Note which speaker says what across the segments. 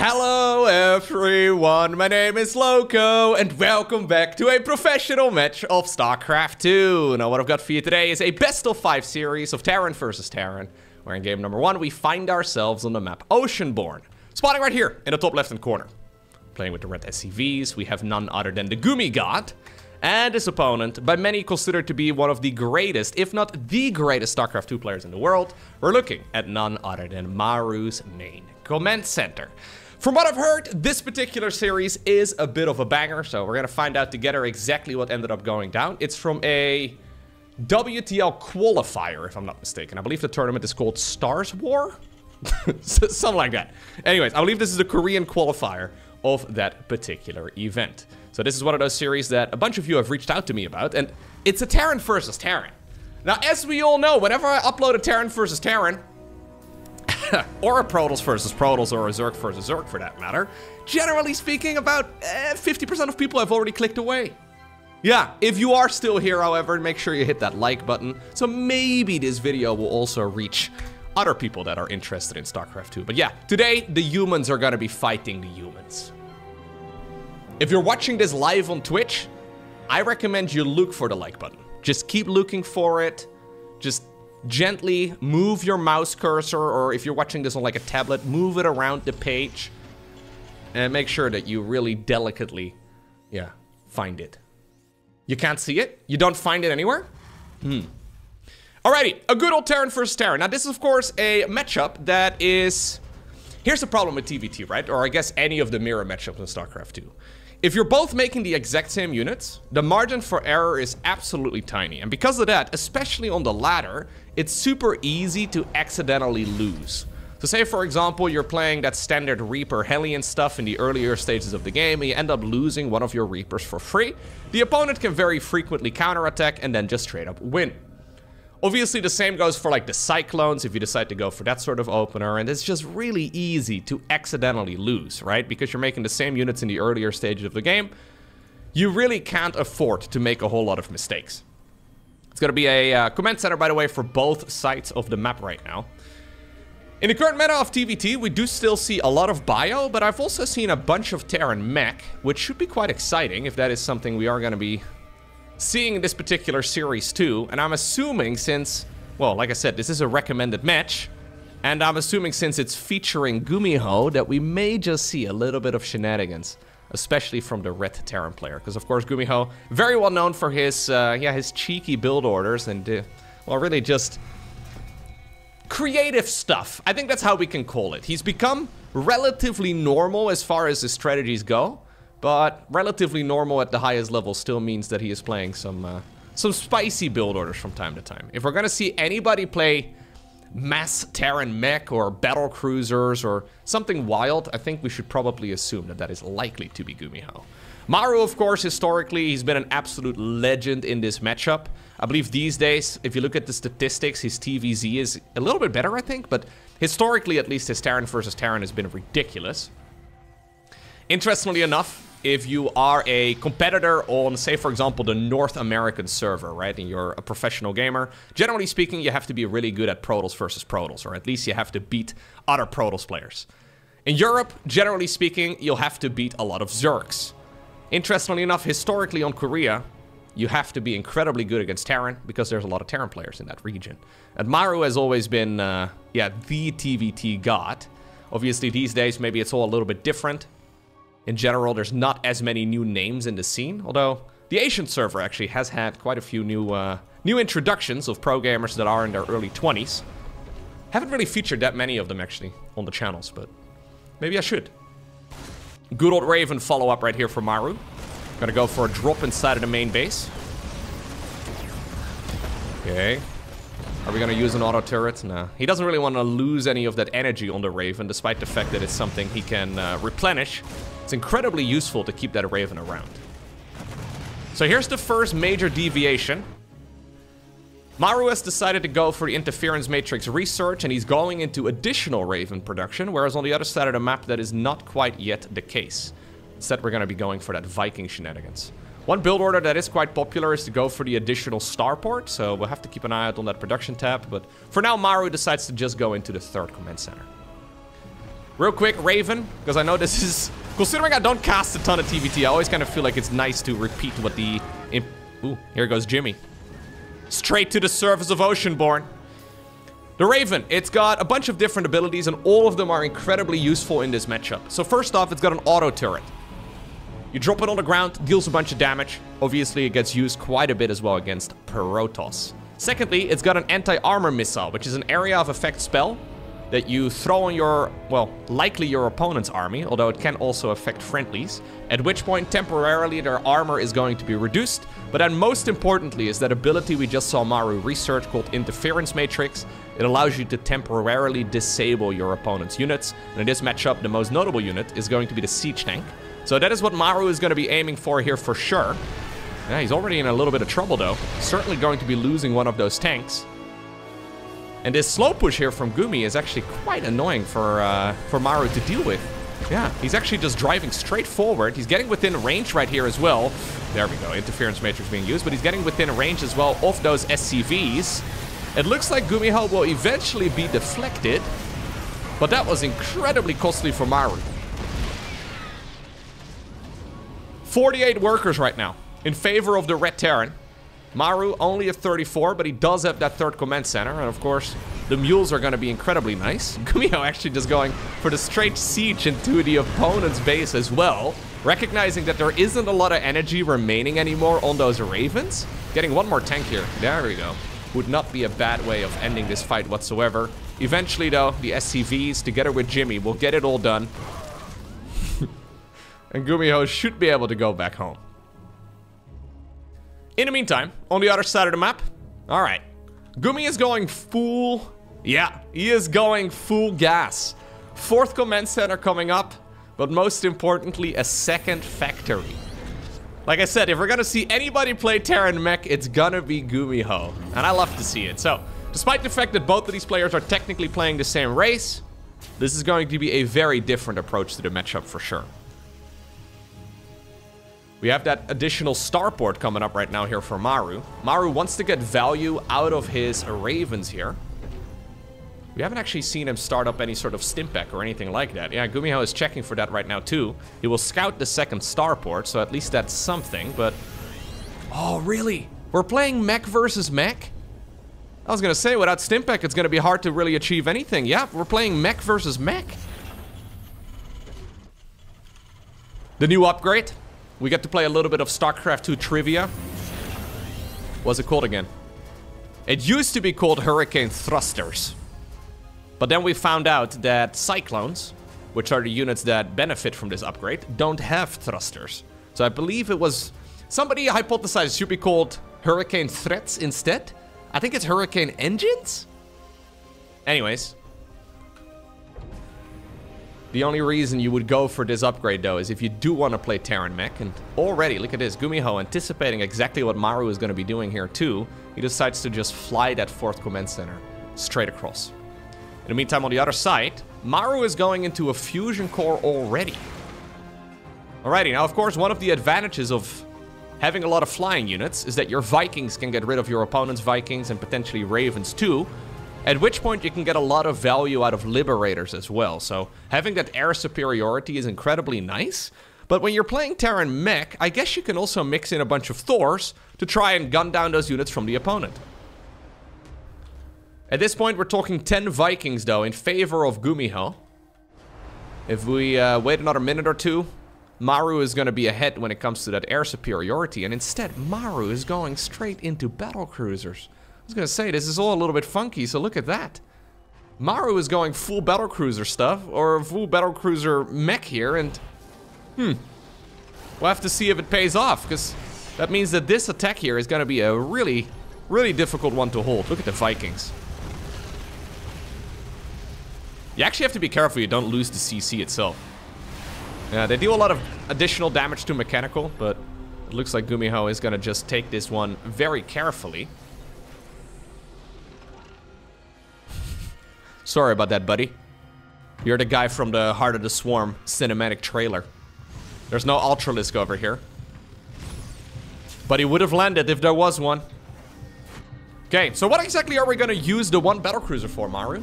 Speaker 1: Hello everyone, my name is Lowko and welcome back to a professional match of StarCraft 2. Now what I've got for you today is a best of 5 series of Terran versus Terran, where in game number 1 we find ourselves on the map Oceanborn, spotting right here in the top left hand corner. Playing with the red SCVs, we have none other than the Gumi God, and his opponent, by many considered to be one of the greatest, if not the greatest StarCraft 2 players in the world. We're looking at none other than Maru's main command center. From what I've heard, this particular series is a bit of a banger, so we're gonna find out together exactly what ended up going down. It's from a WTL qualifier, if I'm not mistaken. I believe the tournament is called Stars War? Something like that. Anyways, I believe this is a Korean qualifier of that particular event. So this is one of those series that a bunch of you have reached out to me about, and it's a Terran versus Terran. Now, as we all know, whenever I upload a Terran versus Terran, or a Protoss versus Protoss, or a Zerg versus Zerg for that matter, generally speaking, about 50% of people have already clicked away. Yeah, if you are still here, however, make sure you hit that like button, so maybe this video will also reach other people that are interested in StarCraft 2. But yeah, today, the humans are gonna be fighting the humans. If you're watching this live on Twitch, I recommend you look for the like button. Just keep looking for it. Just gently move your mouse cursor, or if you're watching this on like a tablet, move it around the page and make sure that you really delicately, find it. You can't see it? You don't find it anywhere? Alrighty, a good old Terran versus Terran. Now this is of course a matchup that is... Here's the problem with TVT, right? Or I guess any of the mirror matchups in StarCraft 2. If you're both making the exact same units, the margin for error is absolutely tiny. And because of that, especially on the ladder, it's super easy to accidentally lose. So say, for example, you're playing that standard Reaper Hellion stuff in the earlier stages of the game, and you end up losing one of your Reapers for free. The opponent can very frequently counterattack and then just straight up win. Obviously, the same goes for like the Cyclones if you decide to go for that sort of opener, and it's just really easy to accidentally lose, right? Because you're making the same units in the earlier stages of the game. You really can't afford to make a whole lot of mistakes. It's gonna be a command center, by the way, for both sides of the map right now. In the current meta of TVT, we do still see a lot of bio, but I've also seen a bunch of Terran mech, which should be quite exciting if that is something we are gonna be seeing in this particular series too. And I'm assuming since, well, like I said, this is a recommended match, and I'm assuming since it's featuring GuMiho that we may just see a little bit of shenanigans, especially from the red Terran player, because of course GuMiho, very well known for his his cheeky build orders and well, really just creative stuff. I think that's how we can call it. He's become relatively normal as far as his strategies go, but relatively normal at the highest level still means that he is playing some spicy build orders from time to time. If we're gonna see anybody play mass Terran mech or battle cruisers or something wild, I think we should probably assume that that is likely to be GuMiho. Maru, of course, historically, he's been an absolute legend in this matchup. I believe these days, if you look at the statistics, his TVZ is a little bit better, I think, but historically, at least, his Terran versus Terran has been ridiculous. Interestingly enough, if you are a competitor on, say, for example, the North American server, right, and you're a professional gamer, generally speaking, you have to be really good at Protoss versus Protoss, or at least you have to beat other Protoss players. In Europe, generally speaking, you'll have to beat a lot of Zergs. Interestingly enough, historically on Korea, you have to be incredibly good against Terran, because there's a lot of Terran players in that region. And Maru has always been, the TVT god. Obviously, these days, maybe it's all a little bit different. In general, there's not as many new names in the scene, although the Asian server actually has had quite a few new introductions of pro gamers that are in their early 20s. Haven't really featured that many of them actually on the channels, but maybe I should. Good old Raven follow-up right here for Maru. Gonna go for a drop inside of the main base. Okay. Are we gonna use an auto turret? No. He doesn't really want to lose any of that energy on the Raven, despite the fact that it's something he can replenish. It's incredibly useful to keep that Raven around. So here's the first major deviation. Maru has decided to go for the interference matrix research, and he's going into additional Raven production, whereas on the other side of the map that is not quite yet the case. Instead, we're going to be going for that Viking shenanigans. One build order that is quite popular is to go for the additional starport, so we'll have to keep an eye out on that production tab, but for now Maru decides to just go into the third command center. Real quick, Raven, because I know this is... Considering I don't cast a ton of TVT, I always kind of feel like it's nice to repeat what the... Ooh, here goes Jimmy. Straight to the surface of Oceanborn. The Raven, it's got a bunch of different abilities, and all of them are incredibly useful in this matchup. So first off, it's got an auto turret. You drop it on the ground, deals a bunch of damage. Obviously, it gets used quite a bit as well against Protoss. Secondly, it's got an anti-armor missile, which is an area of effect spell that you throw on your, well, likely your opponent's army, although it can also affect friendlies, at which point temporarily their armor is going to be reduced. But then most importantly is that ability we just saw Maru research called Interference Matrix. It allows you to temporarily disable your opponent's units. And in this matchup, the most notable unit is going to be the siege tank. So that is what Maru is going to be aiming for here for sure. Yeah, he's already in a little bit of trouble though. Certainly going to be losing one of those tanks. And this slow push here from Gumi is actually quite annoying for Maru to deal with. Yeah, he's actually just driving straight forward. He's getting within range right here as well. There we go, interference matrix being used, but he's getting within range as well of those SCVs. It looks like GuMiho will eventually be deflected, but that was incredibly costly for Maru. 48 workers right now in favor of the Red Terran. Maru only at 34, but he does have that third command center, and of course, the mules are going to be incredibly nice. GuMiho actually just going for the straight siege into the opponent's base as well, recognizing that there isn't a lot of energy remaining anymore on those Ravens. Getting one more tank here. There we go. Would not be a bad way of ending this fight whatsoever. Eventually, though, the SCVs, together with Jimmy, will get it all done. And GuMiho should be able to go back home. In the meantime, on the other side of the map, alright. Gumi is going full... Yeah, he is going full gas. Fourth command center coming up, but most importantly, a second factory. Like I said, if we're gonna see anybody play Terran Mech, it's gonna be GuMiho. And I love to see it. So, despite the fact that both of these players are technically playing the same race, this is going to be a very different approach to the matchup for sure. We have that additional starport coming up right now here for Maru. Maru wants to get value out of his Ravens here. We haven't actually seen him start up any sort of Stimpec or anything like that. Yeah, GuMiho is checking for that right now too. He will scout the second starport, so at least that's something, but... Oh, really? We're playing mech versus mech? I was gonna say, without Stimpec, it's gonna be hard to really achieve anything. Yeah, we're playing mech versus mech. The new upgrade. We get to play a little bit of StarCraft 2 trivia. What's it called again? It used to be called Hurricane Thrusters. But then we found out that Cyclones, which are the units that benefit from this upgrade, don't have thrusters. So I believe it was... Somebody hypothesized it should be called Hurricane Threats instead. I think it's Hurricane Engines? Anyways. The only reason you would go for this upgrade, though, is if you do want to play Terran Mech. And already, look at this, GuMiho anticipating exactly what Maru is going to be doing here, too. He decides to just fly that fourth command center straight across. In the meantime, on the other side, Maru is going into a fusion core already. Alrighty, now, of course, one of the advantages of having a lot of flying units is that your Vikings can get rid of your opponent's Vikings and potentially Ravens, too. At which point you can get a lot of value out of Liberators as well. So having that air superiority is incredibly nice. But when you're playing Terran Mech, I guess you can also mix in a bunch of Thors to try and gun down those units from the opponent. At this point, we're talking 10 Vikings, though, in favor of GuMiho. If we wait another minute or two, Maru is going to be ahead when it comes to that air superiority. And instead, Maru is going straight into battlecruisers. I was gonna say, this is all a little bit funky, so look at that. Maru is going full battlecruiser stuff, or full battlecruiser mech here, and... we'll have to see if it pays off, because that means that this attack here is gonna be a really, really difficult one to hold. Look at the Vikings. You actually have to be careful you don't lose the CC itself. Yeah, they do a lot of additional damage to mechanical, but it looks like GuMiho is gonna just take this one very carefully. Sorry about that, buddy. You're the guy from the Heart of the Swarm cinematic trailer. There's no Ultralisk over here. But he would have landed if there was one. Okay, so what exactly are we gonna use the one battlecruiser for, Maru?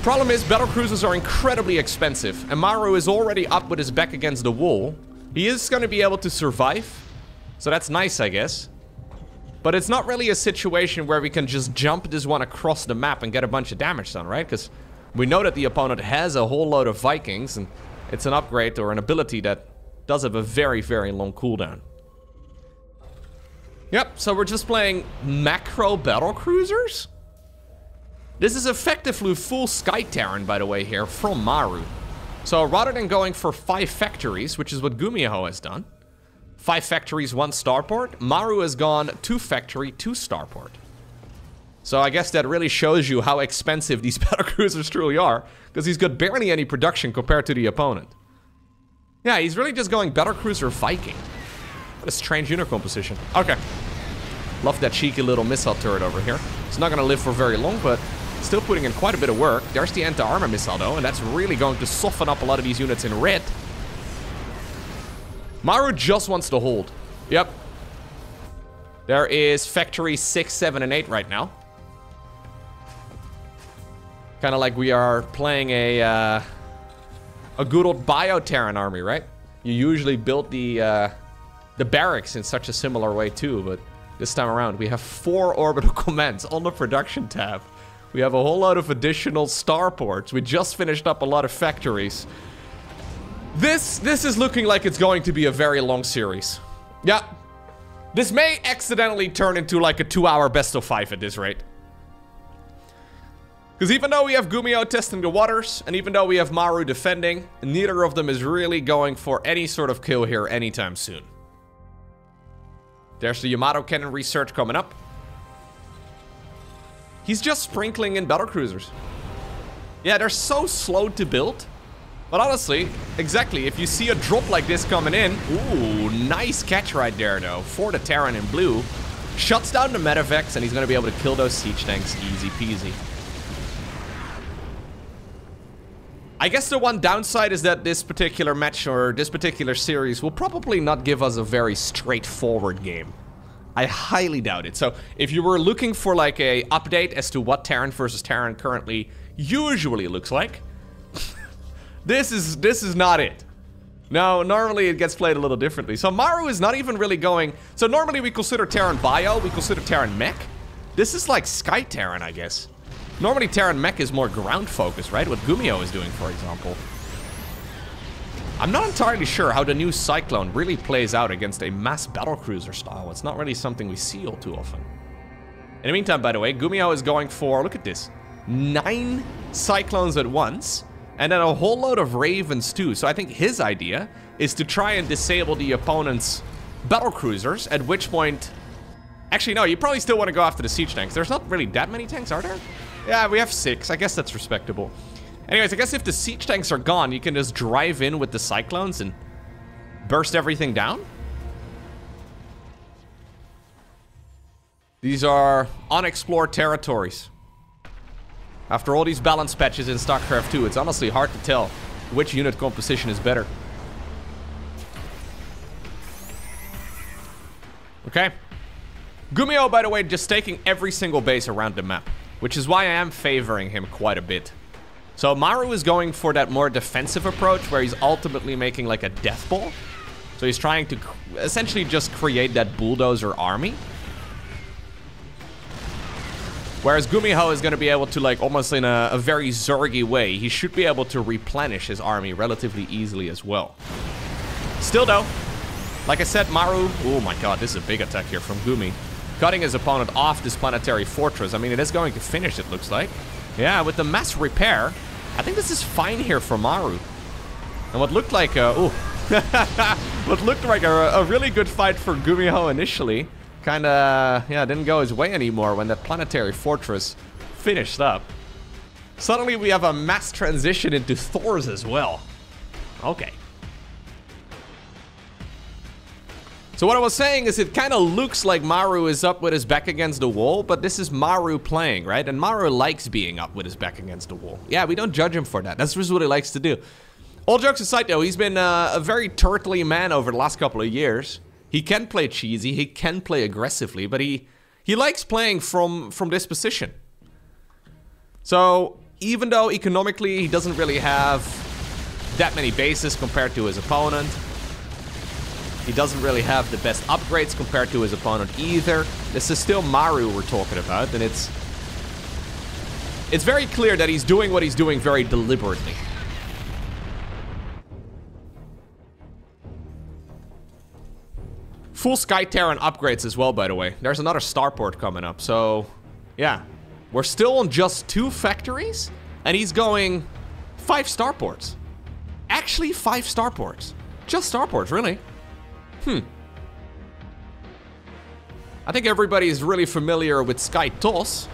Speaker 1: Problem is, battlecruisers are incredibly expensive, and Maru is already up with his back against the wall. He is going to be able to survive, so that's nice, I guess. But it's not really a situation where we can just jump this one across the map and get a bunch of damage done, right? Because we know that the opponent has a whole load of Vikings, and it's an upgrade or an ability that does have a very, very long cooldown. Yep, so we're just playing macro battlecruisers? This is effectively full Sky Terran, by the way, here from Maru. So rather than going for 5 factories, which is what GuMiho has done, 5 factories, 1 starport, Maru has gone 2 factory, 2 starport. So I guess that really shows you how expensive these battlecruisers truly are, because he's got barely any production compared to the opponent. Yeah, he's really just going battlecruiser Viking. What a strange unit composition. Okay. Love that cheeky little missile turret over here. It's not going to live for very long, but still putting in quite a bit of work. There's the anti-armor missile, though, and that's really going to soften up a lot of these units in red. Maru just wants to hold. Yep. There is factory 6, 7, and 8 right now. Kind of like we are playing a good old Bio-Terran army, right? You usually build the barracks in such a similar way, too, but this time around we have 4 orbital commands on the production tab. We have a whole lot of additional starports. We just finished up a lot of factories. This is looking like it's going to be a very long series. Yeah. This may accidentally turn into like a 2-hour best of 5 at this rate. Because even though we have GuMiho testing the waters, and even though we have Maru defending, neither of them is really going for any sort of kill here anytime soon. There's the Yamato cannon research coming up. He's just sprinkling in battlecruisers. Yeah, they're so slow to build. But honestly, exactly, if you see a drop like this coming in... Ooh, nice catch right there, though. For the Terran in blue. Shuts down the Medevacs, and he's going to be able to kill those siege tanks easy peasy. I guess the one downside is that this particular match, or this particular series, will probably not give us a very straightforward game. I highly doubt it. So if you were looking for like a update as to what Terran versus Terran currently usually looks like, this is not it. No, normally it gets played a little differently. So Maru is not even really going... So normally we consider Terran Bio, we consider Terran Mech. This is like Sky Terran, I guess. Normally Terran Mech is more ground focused, right? What GuMiho is doing, for example. I'm not entirely sure how the new Cyclone really plays out against a mass battlecruiser style. It's not really something we see all too often. In the meantime, by the way, GuMiho is going for, look at this, 9 Cyclones at once, and then a whole load of Ravens too. So I think his idea is to try and disable the opponent's battlecruisers, at which point... Actually, no, you probably still want to go after the siege tanks. There's not really that many tanks, are there? Yeah, we have 6. I guess that's respectable. Anyways, I guess if the siege tanks are gone, you can just drive in with the Cyclones and burst everything down. These are unexplored territories. After all these balance patches in StarCraft 2, it's honestly hard to tell which unit composition is better. Okay. GuMiho, by the way, just taking every single base around the map, which is why I am favoring him quite a bit. So Maru is going for that more defensive approach where he's ultimately making like a death ball. So he's trying to essentially just create that bulldozer army. Whereas GuMiho is going to be able to, like, almost in a very Zergy way, he should be able to replenish his army relatively easily as well. Still though, like I said, Maru, oh my god, this is a big attack here from Gumi. Cutting his opponent off this planetary fortress. I mean, it is going to finish, it looks like. Yeah, with the mass repair, I think this is fine here for Maru. And what looked like, what looked like a really good fight for GuMiho initially, kinda, yeah, didn't go his way anymore when that planetary fortress finished up. Suddenly we have a mass transition into Thors as well. Okay. So what I was saying is it kind of looks like Maru is up with his back against the wall, but this is Maru playing, right? And Maru likes being up with his back against the wall. Yeah, we don't judge him for that. That's just what he likes to do. All jokes aside though, he's been a very turtly man over the last couple of years. He can play cheesy, he can play aggressively, but he likes playing from this position. So Even though economically he doesn't really have that many bases compared to his opponent. He doesn't really have the best upgrades compared to his opponent either. This is still Maru we're talking about, and it's very clear that he's doing what he's doing very deliberately. Full Sky Terran upgrades as well, by the way. There's another starport coming up, so yeah. We're still on just 2 factories, and he's going 5 starports. Actually, 5 starports. Just starports, really. I think everybody is really familiar with Sky Toss.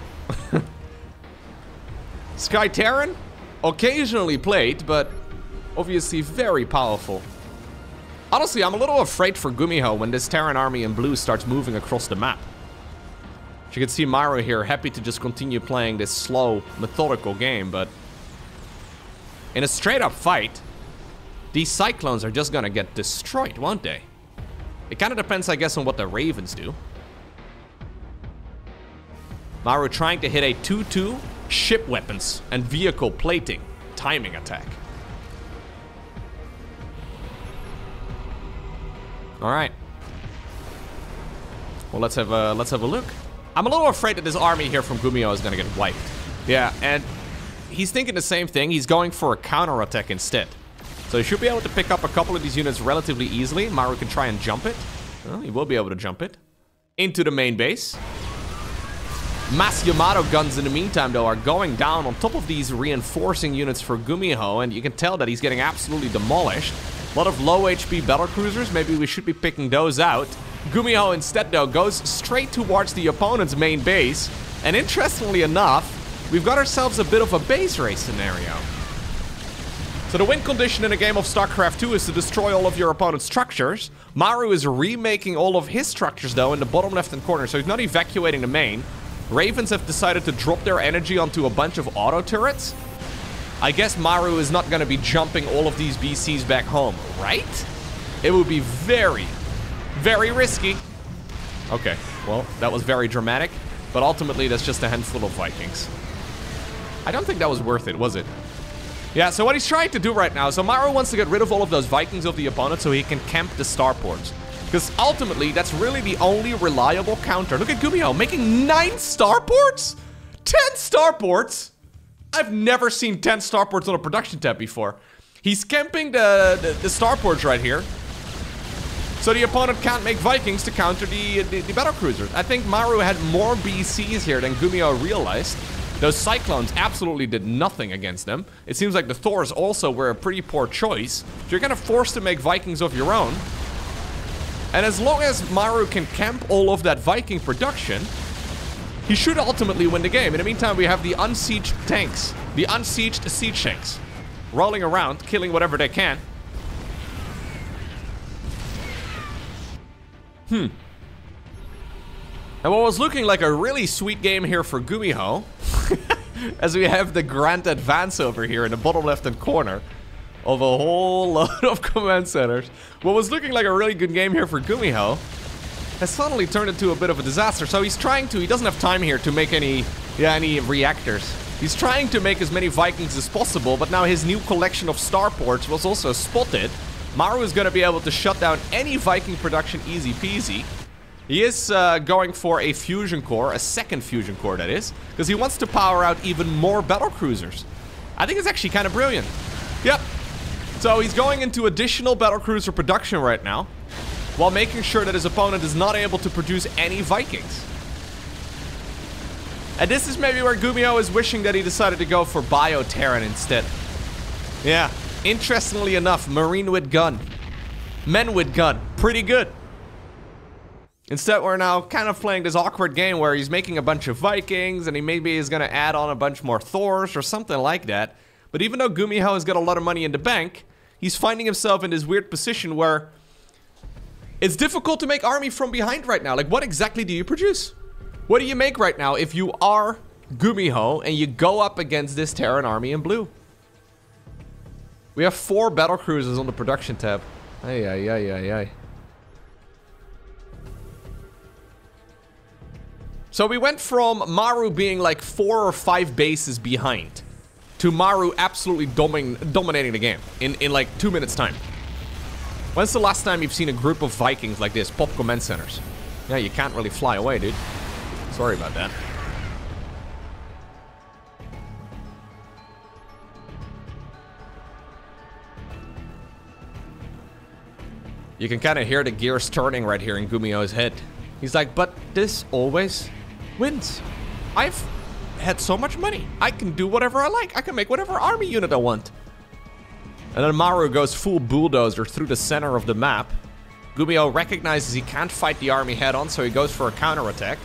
Speaker 1: Sky Terran, occasionally played, but obviously very powerful. Honestly, I'm a little afraid for GuMiho when this Terran army in blue starts moving across the map. As you can see, Maru here, happy to just continue playing this slow, methodical game, but in a straight-up fight, these Cyclones are just gonna get destroyed, won't they? It kind of depends, I guess, on what the Ravens do. Maru trying to hit a 2-2 ship weapons and vehicle plating timing attack. All right. Well, let's have a look. I'm a little afraid that this army here from GuMiho is gonna get wiped. Yeah, and he's thinking the same thing. He's going for a counter attack instead. So he should be able to pick up a couple of these units relatively easily. Maru can try and jump it. Well, he will be able to jump it. Into the main base. Mass Yamato guns in the meantime, though, are going down on top of these reinforcing units for GuMiho, and you can tell that he's getting absolutely demolished. A lot of low HP battlecruisers, maybe we should be picking those out. GuMiho instead, though, goes straight towards the opponent's main base, and interestingly enough, we've got ourselves a bit of a base race scenario. So the win condition in a game of StarCraft 2 is to destroy all of your opponent's structures. Maru is remaking all of his structures, though, in the bottom left-hand corner, so he's not evacuating the main. Ravens have decided to drop their energy onto a bunch of auto turrets. I guess Maru is not going to be jumping all of these BCs back home, right? It would be very, very risky. Okay, well, that was very dramatic, but ultimately that's just a handful of Vikings. I don't think that was worth it, was it? Yeah, so what he's trying to do right now, so Maru wants to get rid of all of those Vikings of the opponent so he can camp the starports. Because ultimately, that's really the only reliable counter. Look at GuMiho making 9 starports? 10 starports? I've never seen 10 starports on a production tab before. He's camping the starports right here. So the opponent can't make Vikings to counter the battlecruisers. I think Maru had more BCs here than GuMiho realized. Those Cyclones absolutely did nothing against them. It seems like the Thors also were a pretty poor choice. So you're kind of forced to make Vikings of your own. And as long as Maru can camp all of that Viking production, he should ultimately win the game. In the meantime, we have the unsieged tanks, the unsieged siege tanks, rolling around, killing whatever they can. And what was looking like a really sweet game here for GuMiho, as we have the grand advance over here in the bottom left-hand corner of a whole lot of command centers. What was looking like a really good game here for GuMiho has suddenly turned into a bit of a disaster. So he's trying to, he doesn't have time here to make any reactors. He's trying to make as many Vikings as possible, but now his new collection of starports was also spotted. Maru is going to be able to shut down any Viking production easy peasy. He is going for a fusion core, a second fusion core that is, because he wants to power out even more battlecruisers. I think it's actually kind of brilliant. Yep. So he's going into additional battlecruiser production right now, while making sure that his opponent is not able to produce any Vikings. And this is maybe where GuMiho is wishing that he decided to go for Bio-Terran instead. Yeah, interestingly enough, Marine with gun. Men with gun. Pretty good. Instead, we're now kind of playing this awkward game where he's making a bunch of Vikings and he maybe is going to add on a bunch more Thors or something like that. But even though GuMiho has got a lot of money in the bank, he's finding himself in this weird position where it's difficult to make army from behind right now. Like, what exactly do you produce? What do you make right now if you are GuMiho and you go up against this Terran army in blue? We have 4 battlecruisers on the production tab. Ay, ay, ay, ay, ay. So we went from Maru being like 4 or 5 bases behind to Maru absolutely dominating the game in like 2 minutes time. When's the last time you've seen a group of Vikings like this pop command centers? Yeah, you can't really fly away, dude. Sorry about that. You can kind of hear the gears turning right here in GuMiho's head. He's like, but this always wins. I've had so much money. I can do whatever I like. I can make whatever army unit I want. And then Maru goes full bulldozer through the center of the map. GuMiho recognizes he can't fight the army head on, so he goes for a counterattack.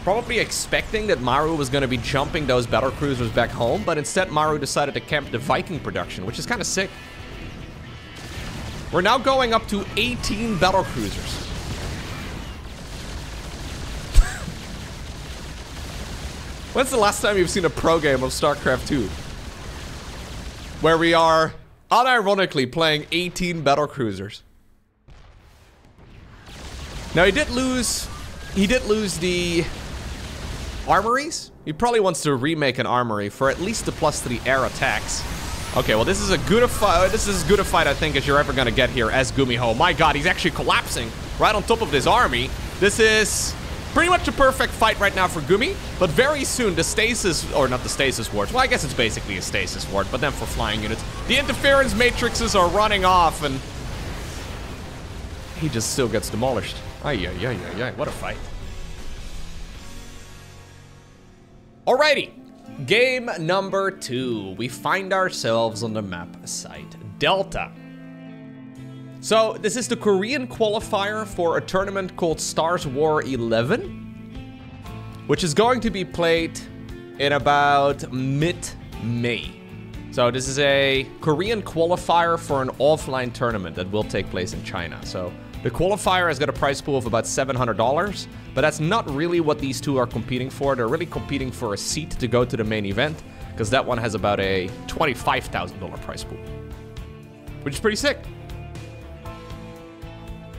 Speaker 1: Probably expecting that Maru was going to be jumping those battlecruisers back home, but instead Maru decided to camp the Viking production, which is kind of sick. We're now going up to 18 battlecruisers. When's the last time you've seen a pro game of StarCraft 2? Where we are, unironically, playing 18 battlecruisers. Now, he did lose the armories. He probably wants to remake an armory for at least the +3 air attacks. Okay, well, this is as good a fight I think as you're ever gonna get here as GuMiho. My god, he's actually collapsing right on top of this army. This is pretty much a perfect fight right now for Gumi, but very soon the stasis, or not the stasis wards, well, I guess it's basically a stasis ward, but then for flying units, the interference matrices are running off, and he just still gets demolished. Ay, what a fight. Alrighty. Game number 2, we find ourselves on the map site Delta. So this is the Korean qualifier for a tournament called Stars War 11, which is going to be played in about mid-May. So this is a Korean qualifier for an offline tournament that will take place in China. So the qualifier has got a prize pool of about $700, but that's not really what these two are competing for. They're really competing for a seat to go to the main event, because that one has about a $25,000 prize pool, which is pretty sick.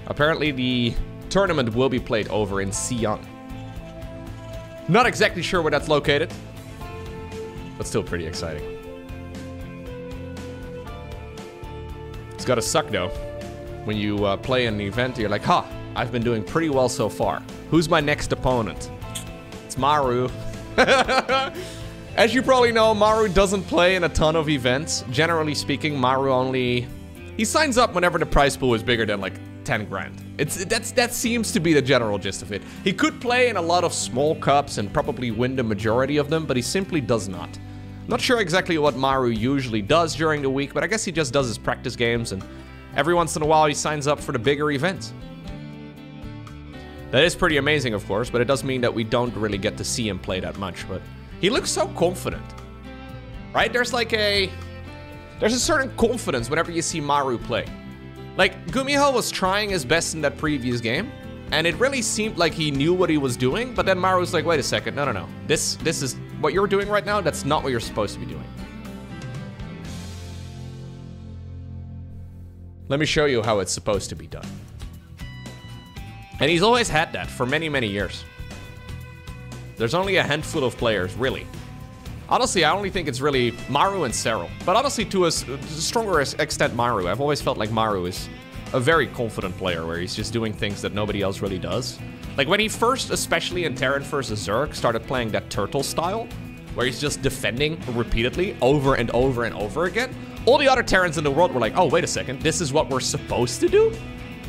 Speaker 1: Apparently the tournament will be played over in Xi'an. Not exactly sure where that's located, but still pretty exciting. It's gotta suck though. When you play an event, you're like, huh, I've been doing pretty well so far. Who's my next opponent? It's Maru. As you probably know, Maru doesn't play in a ton of events. Generally speaking, Maru only... he signs up whenever the prize pool is bigger than like 10 grand. That seems to be the general gist of it. He could play in a lot of small cups and probably win the majority of them, but he simply does not. Not sure exactly what Maru usually does during the week, but I guess he just does his practice games, and every once in a while he signs up for the bigger events. That is pretty amazing, of course, but it does mean that we don't really get to see him play that much, but he looks so confident. Right? There's a certain confidence whenever you see Maru play. Like, GuMiho was trying his best in that previous game, and it really seemed like he knew what he was doing, but then Maru's like, wait a second, no. This is what you're doing right now, that's not what you're supposed to be doing. Let me show you how it's supposed to be done. And he's always had that for many, many years. There's only a handful of players, really. Honestly, I only think it's really Maru and Serral. But honestly, to a stronger extent, Maru. I've always felt like Maru is a very confident player, where he's just doing things that nobody else really does. Like when he first, especially in Terran vs. Zerg, started playing that turtle style, where he's just defending repeatedly over and over and over again, all the other Terrans in the world were like, oh, wait a second, this is what we're supposed to do?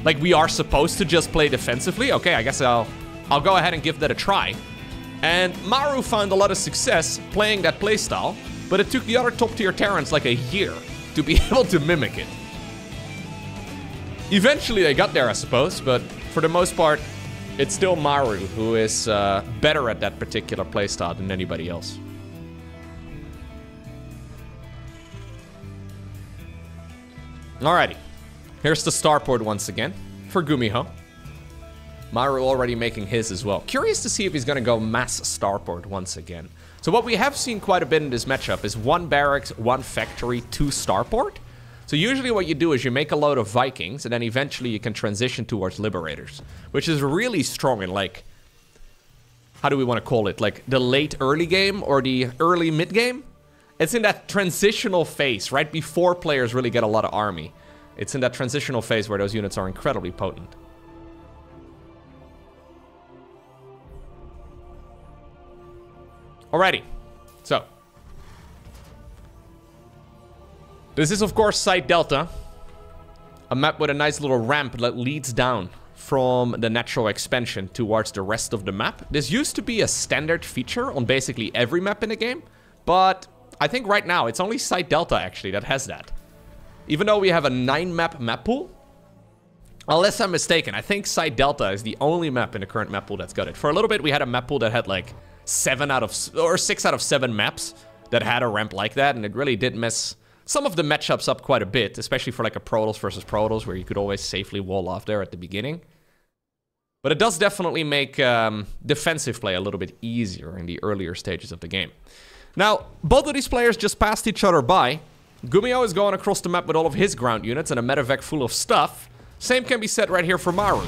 Speaker 1: Like, we are supposed to just play defensively? Okay, I guess I'll go ahead and give that a try. And Maru found a lot of success playing that playstyle, but it took the other top-tier Terrans like a year to be able to mimic it. Eventually they got there, I suppose, but for the most part, it's still Maru who is better at that particular playstyle than anybody else. Alrighty, here's the starport once again for GuMiho. Maru already making his as well. Curious to see if he's gonna go mass starport once again. So what we have seen quite a bit in this matchup is 1 barracks, 1 factory, 2 starport. So usually what you do is you make a load of Vikings, and then eventually you can transition towards Liberators, which is really strong in, like, how do we want to call it? Like the late early game or the early mid game? It's in that transitional phase, right before players really get a lot of army. It's in that transitional phase where those units are incredibly potent. Alrighty, so. This is, of course, Site Delta. A map with a nice little ramp that leads down from the natural expansion towards the rest of the map. This used to be a standard feature on basically every map in the game, but I think right now it's only Site Delta actually that has that. Even though we have a 9-map map pool, unless I'm mistaken, I think Site Delta is the only map in the current map pool that's got it. For a little bit we had a map pool that had like 6 out of 7 maps that had a ramp like that, and it really did mess some of the matchups up quite a bit, especially for like a Protoss versus Protoss where you could always safely wall off there at the beginning. But it does definitely make defensive play a little bit easier in the earlier stages of the game. Now, both of these players just passed each other by. GuMiho is going across the map with all of his ground units and a medevac full of stuff. Same can be said right here for Maru.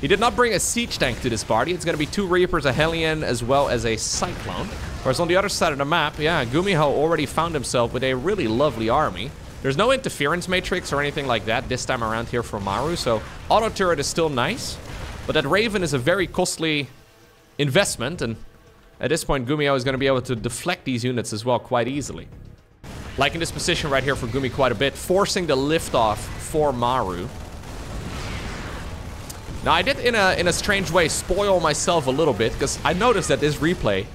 Speaker 1: He did not bring a siege tank to this party. It's going to be 2 Reapers, a Hellion, as well as a Cyclone. Whereas on the other side of the map, yeah, GuMiho already found himself with a really lovely army. There's no interference matrix or anything like that this time around here for Maru, so auto turret is still nice. But that Raven is a very costly investment, and at this point, GuMiho is going to be able to deflect these units as well quite easily. Liking this position right here for Gumi quite a bit, forcing the liftoff for Maru. Now, I did, in a strange way, spoil myself a little bit, because I noticed that this replay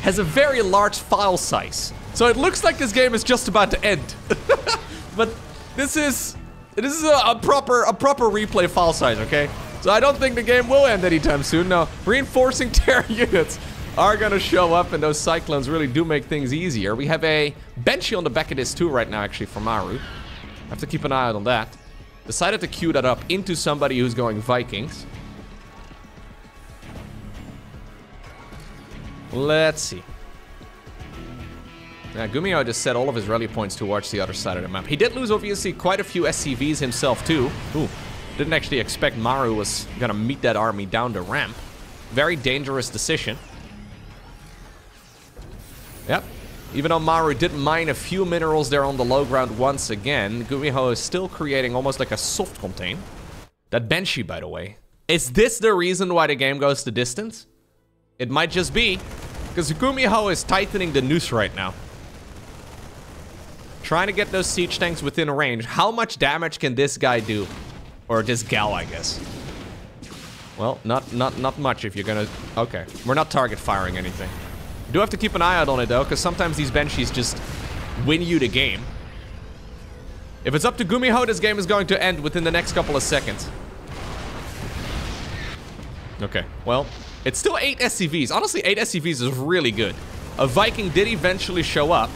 Speaker 1: has a very large file size. So it looks like this game is just about to end. But this is a proper replay file size, okay? So I don't think the game will end anytime soon. No, reinforcing Terra units are gonna show up, and those Cyclones really do make things easier. We have a Banshee on the back of this too right now, actually, for Maru. Have to keep an eye out on that. Decided to queue that up into somebody who's going Vikings. Let's see. Now, GuMiho just set all of his rally points towards the other side of the map. He did lose, obviously, quite a few SCVs himself, too. Ooh, didn't actually expect Maru was gonna meet that army down the ramp. Very dangerous decision. Yep. Even though Maru did mine a few minerals there on the low ground once again, GuMiho is still creating almost like a soft contain. That Banshee, by the way. Is this the reason why the game goes the distance? It might just be, because GuMiho is tightening the noose right now. Trying to get those siege tanks within range. How much damage can this guy do? Or this gal, I guess. Well, not much if you're gonna... Okay, we're not target firing anything. You do have to keep an eye out on it, though, because sometimes these Banshees just win you the game. If it's up to GuMiho, this game is going to end within the next couple of seconds. Okay, well, it's still 8 SCVs. Honestly, 8 SCVs is really good. A Viking did eventually show up.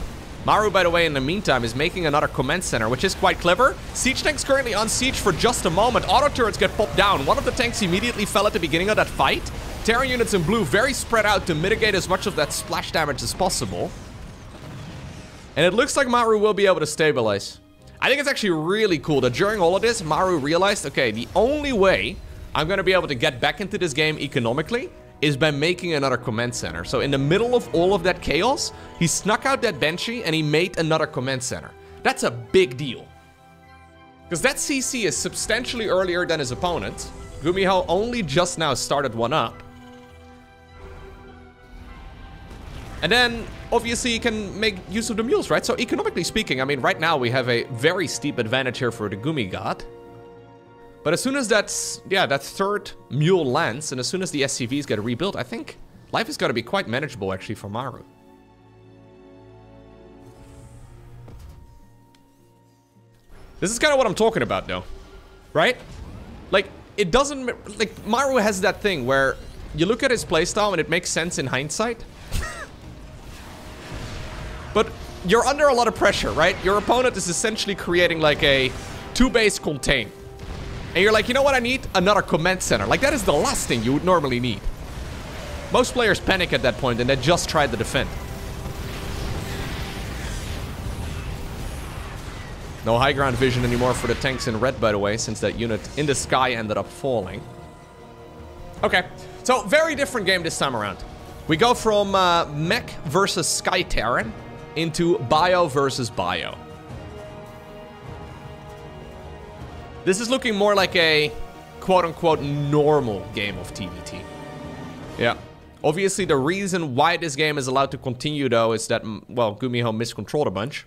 Speaker 1: Maru, by the way, in the meantime, is making another command center, which is quite clever. Siege tank's currently on siege for just a moment. Auto turrets get popped down. One of the tanks immediately fell at the beginning of that fight. Terra units in blue very spread out to mitigate as much of that splash damage as possible. And it looks like Maru will be able to stabilize. I think it's actually really cool that during all of this, Maru realized, okay, the only way I'm going to be able to get back into this game economically is by making another command center. So in the middle of all of that chaos, he snuck out that Banshee and he made another command center. That's a big deal. Because that CC is substantially earlier than his opponent. GuMiho only just now started one up. And then, obviously, you can make use of the mules, right? So economically speaking, I mean, right now we have a very steep advantage here for the Gumi God. But as soon as that third mule lands, and as soon as the SCVs get rebuilt, I think life is going to be quite manageable, actually, for Maru. This is kind of what I'm talking about, though. Right? Like, it doesn't... Like, Maru has that thing where you look at his playstyle and it makes sense in hindsight. But you're under a lot of pressure, right? Your opponent is essentially creating, like, a 2-base contain. And you're like, you know what I need? Another command center. Like, that is the last thing you would normally need. Most players panic at that point and they just try to defend. No high ground vision anymore for the tanks in red, by the way, since that unit in the sky ended up falling. Okay, so very different game this time around. We go from mech versus Sky Terran. into bio versus bio. This is looking more like a quote-unquote normal game of TVT. Yeah. Obviously, the reason why this game is allowed to continue, though, is that, well, GuMiho miscontrolled a bunch.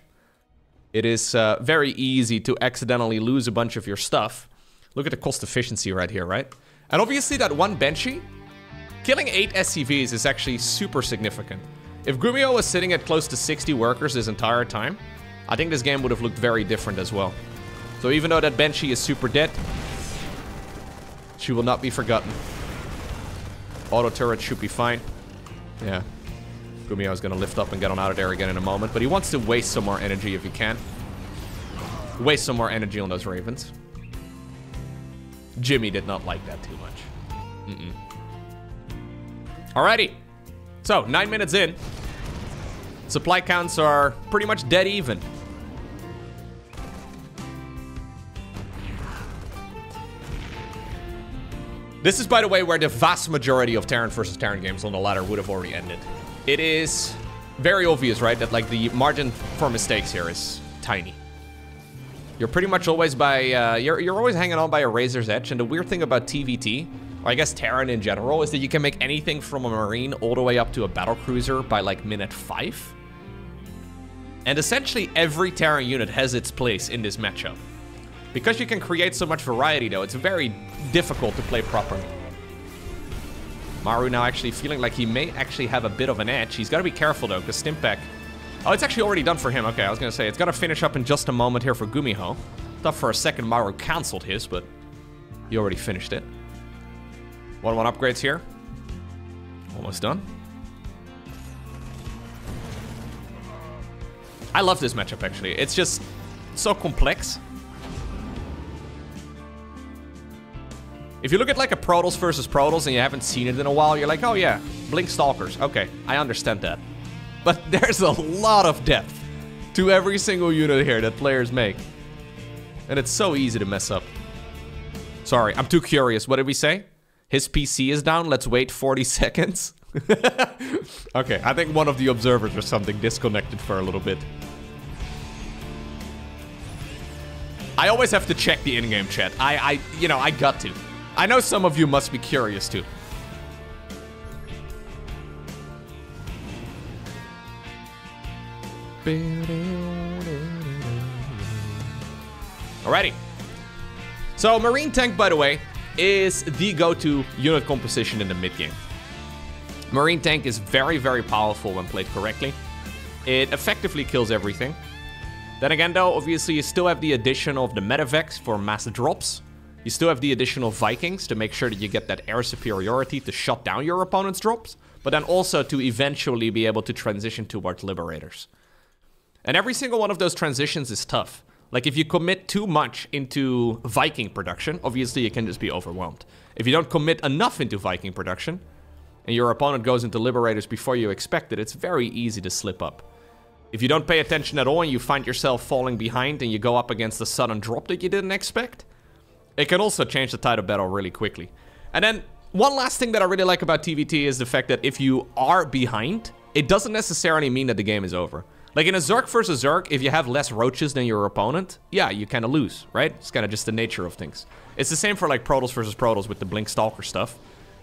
Speaker 1: It is very easy to accidentally lose a bunch of your stuff. Look at the cost efficiency right here, right? And obviously, that one Banshee, killing 8 SCVs is actually super significant. If GuMiho was sitting at close to 60 workers this entire time, I think this game would have looked very different as well. So even though that Banshee is super dead, she will not be forgotten. Auto turret should be fine. Yeah. GuMiho is going to lift up and get on out of there again in a moment. But he wants to waste some more energy if he can. Waste some more energy on those Ravens. Jimmy did not like that too much. Alrighty. So, 9 minutes in. Supply counts are pretty much dead even. This is, by the way, where the vast majority of Terran versus Terran games on the ladder would have already ended. It is very obvious, right, that like the margin for mistakes here is tiny. You're pretty much always by, you're always hanging on by a razor's edge. And the weird thing about TVT, or I guess Terran in general, is that you can make anything from a Marine all the way up to a battlecruiser by like minute 5. And essentially every Terran unit has its place in this matchup. Because you can create so much variety, though, it's very difficult to play properly. Maru now actually feeling like he may actually have a bit of an edge. He's got to be careful, though, because Stimpack... Oh, it's actually already done for him. Okay, I was going to say, it's got to finish up in just a moment here for GuMiho. Thought for a second Maru cancelled his, but he already finished it. 1-1 upgrades here. Almost done. I love this matchup, actually. It's just so complex. If you look at like a Protoss versus Protoss and you haven't seen it in a while, you're like, oh yeah, Blink Stalkers. Okay, I understand that. But there's a lot of depth to every single unit here that players make. And it's so easy to mess up. Sorry, I'm too curious. What did we say? His PC is down. Let's wait 40 seconds. Okay, I think one of the observers or something disconnected for a little bit. I always have to check the in-game chat. You know, I got to. I know some of you must be curious too. Alrighty. So Marine Tank, by the way, is the go-to unit composition in the mid-game. Marine Tank is very, very powerful when played correctly. It effectively kills everything. Then again, though, obviously you still have the addition of the Medivacs for mass drops. You still have the additional Vikings to make sure that you get that air superiority to shut down your opponent's drops, but then also to eventually be able to transition towards Liberators. And every single one of those transitions is tough. Like, if you commit too much into Viking production, obviously you can just be overwhelmed. If you don't commit enough into Viking production, and your opponent goes into Liberators before you expect it, it's very easy to slip up. If you don't pay attention at all and you find yourself falling behind and you go up against a sudden drop that you didn't expect, it can also change the tide of battle really quickly. And then, one last thing that I really like about TVT is the fact that if you are behind, it doesn't necessarily mean that the game is over. Like in a Zerg versus Zerg, if you have less roaches than your opponent, yeah, you kind of lose, right? It's kind of just the nature of things. It's the same for like Protoss versus Protoss with the Blink Stalker stuff.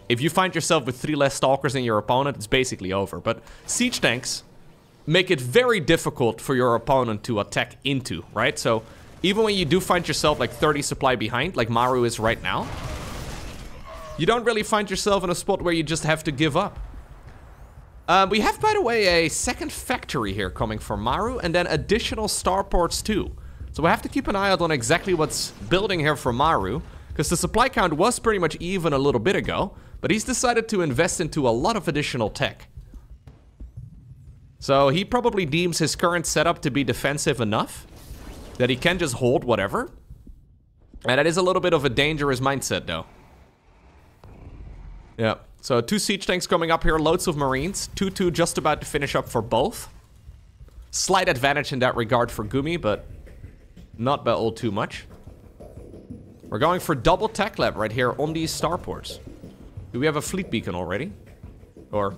Speaker 1: If you find yourself with 3 less Stalkers than your opponent, it's basically over. But siege tanks make it very difficult for your opponent to attack into, right? So even when you do find yourself like 30 supply behind, like Maru is right now, you don't really find yourself in a spot where you just have to give up. We have, by the way, a second factory here coming from Maru, and then additional starports too. So we have to keep an eye out on exactly what's building here for Maru, because the supply count was pretty much even a little bit ago, but he's decided to invest into a lot of additional tech. So he probably deems his current setup to be defensive enough that he can just hold whatever. And that is a little bit of a dangerous mindset, though. Yeah, so 2 siege tanks coming up here, loads of Marines. 2-2 just about to finish up for both. Slight advantage in that regard for Gumi, but not by all too much. We're going for double tech lab right here on these starports. Do we have a fleet beacon already? Or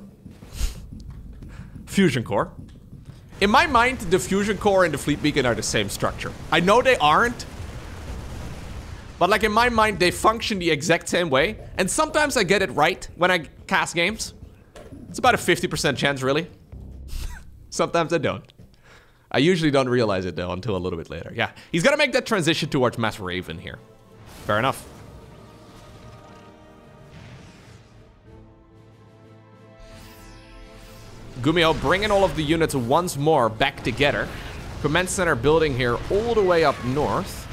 Speaker 1: fusion core? In my mind, the fusion core and the fleet beacon are the same structure. I know they aren't. But like in my mind, they function the exact same way. And sometimes I get it right when I cast games. It's about a 50% chance, really. Sometimes I don't. I usually don't realize it, though, until a little bit later. Yeah, he's gonna make that transition towards Mass Raven here. Fair enough. GuMiho bringing all of the units once more back together. Command center building here all the way up north.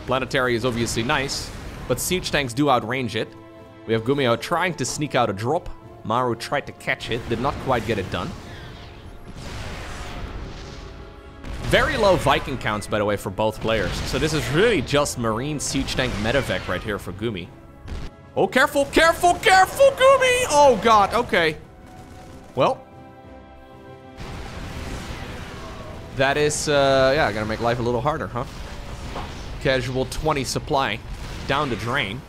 Speaker 1: Planetary is obviously nice, but siege tanks do outrange it. We have GuMiho trying to sneak out a drop. Maru tried to catch it, did not quite get it done. Very low Viking counts, by the way, for both players. So this is really just Marine siege tank medevac right here for Gumi. Oh, careful, careful, careful, Gumi! Oh, God, okay. Well. That is, yeah, gonna make life a little harder, huh? Casual 20 supply down the drain.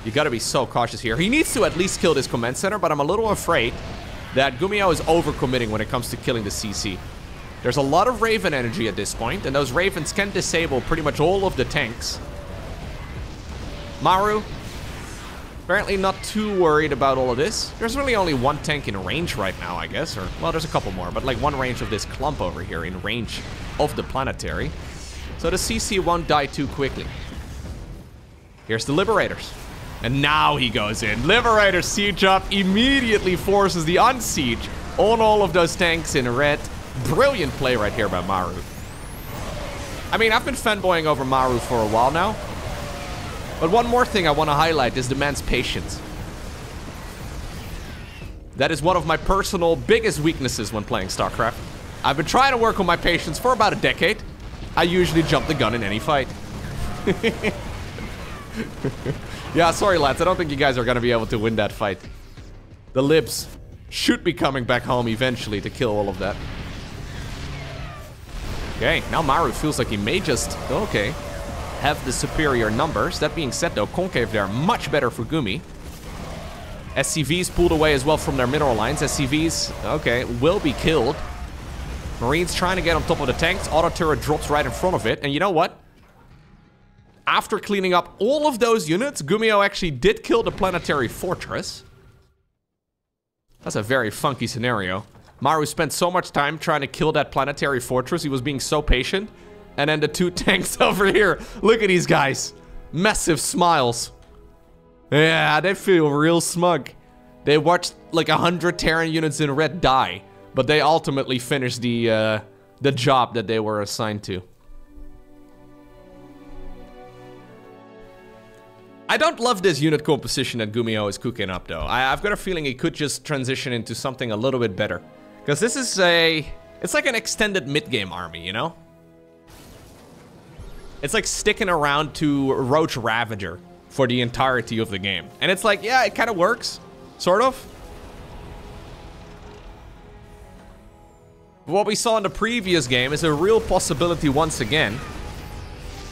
Speaker 1: You gotta be so cautious here. He needs to at least kill this command center, but I'm a little afraid that GuMiho is overcommitting when it comes to killing the CC. There's a lot of Raven energy at this point, and those Ravens can disable pretty much all of the tanks. Maru, apparently not too worried about all of this. There's really only one tank in range right now, I guess. Or, well, there's a couple more, but like one range of this clump over here in range of the planetary. So the CC won't die too quickly. Here's the Liberators. And now he goes in. Liberator siege up, immediately forces the unsiege on all of those tanks in red. Brilliant play right here by Maru. I mean, I've been fanboying over Maru for a while now. But one more thing I want to highlight is the man's patience. That is one of my personal biggest weaknesses when playing StarCraft. I've been trying to work on my patience for about a decade. I usually jump the gun in any fight. Yeah, sorry lads, I don't think you guys are gonna be able to win that fight. The Libs should be coming back home eventually to kill all of that. Okay, now Maru feels like he may just, okay, have the superior numbers. That being said though, Concave there, much better for Gumi. SCVs pulled away as well from their mineral lines. SCVs, okay, will be killed. Marines trying to get on top of the tanks. Auto turret drops right in front of it. And you know what? After cleaning up all of those units, GuMiho actually did kill the planetary fortress. That's a very funky scenario. Maru spent so much time trying to kill that planetary fortress. He was being so patient. And then the two tanks over here. Look at these guys. Massive smiles. Yeah, they feel real smug. They watched like 100 Terran units in red die. But they ultimately finished the job that they were assigned to. I don't love this unit composition that GuMiho is cooking up, though. I've got a feeling he could just transition into something a little bit better. Because this is it's like an extended mid-game army, you know? It's like sticking around to Roach Ravager for the entirety of the game. And it's like, yeah, it kind of works. Sort of. What we saw in the previous game is a real possibility once again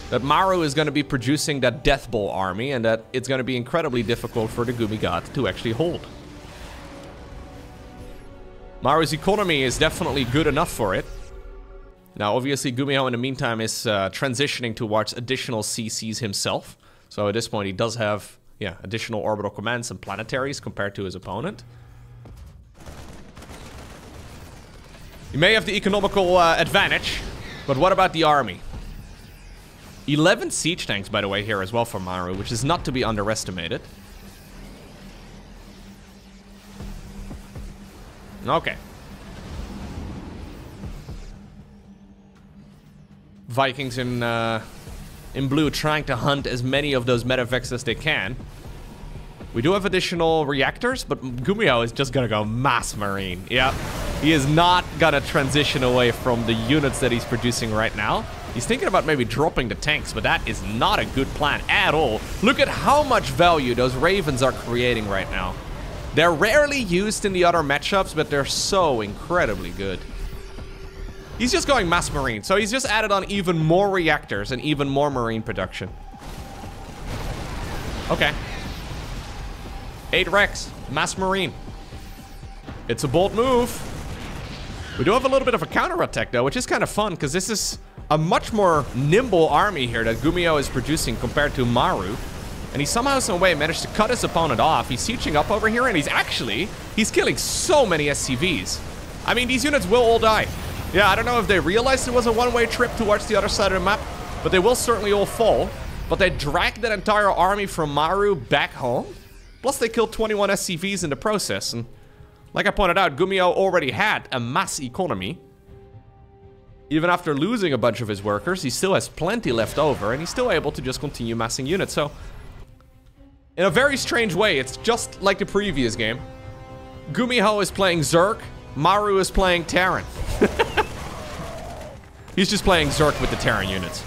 Speaker 1: that Maru is going to be producing that Death Bowl army, and that it's going to be incredibly difficult for the Gumi God to actually hold. Maru's economy is definitely good enough for it. Now, obviously, GuMiho in the meantime is transitioning towards additional CCs himself. So at this point, he does have, yeah, additional orbital commands and planetaries compared to his opponent. He may have the economical advantage, but what about the army? 11 siege tanks, by the way, here as well for Maru, which is not to be underestimated. Okay. Vikings in blue trying to hunt as many of those medevacs as they can. We do have additional reactors, but GuMiho is just gonna go mass marine. Yeah, he is not gonna transition away from the units that he's producing right now. He's thinking about maybe dropping the tanks, but that is not a good plan at all. Look at how much value those Ravens are creating right now. They're rarely used in the other matchups, but they're so incredibly good. He's just going mass marine, so he's just added on even more reactors and even more marine production. Okay. 8 Rex. Mass Marine. It's a bold move. We do have a little bit of a counter-attack, though, which is kind of fun, because this is a much more nimble army here that GuMiho is producing compared to Maru. And he somehow, some way, managed to cut his opponent off. He's sieging up over here, and he's killing so many SCVs. I mean, these units will all die. Yeah, I don't know if they realized it was a one-way trip towards the other side of the map, but they will certainly all fall. But they dragged that entire army from Maru back home. Plus, they killed 21 SCVs in the process. And like I pointed out, GuMiho already had a mass economy. Even after losing a bunch of his workers, he still has plenty left over, and he's still able to just continue massing units. So, in a very strange way, it's just like the previous game. GuMiho is playing Zerg, Maru is playing Terran. He's just playing Zerg with the Terran units.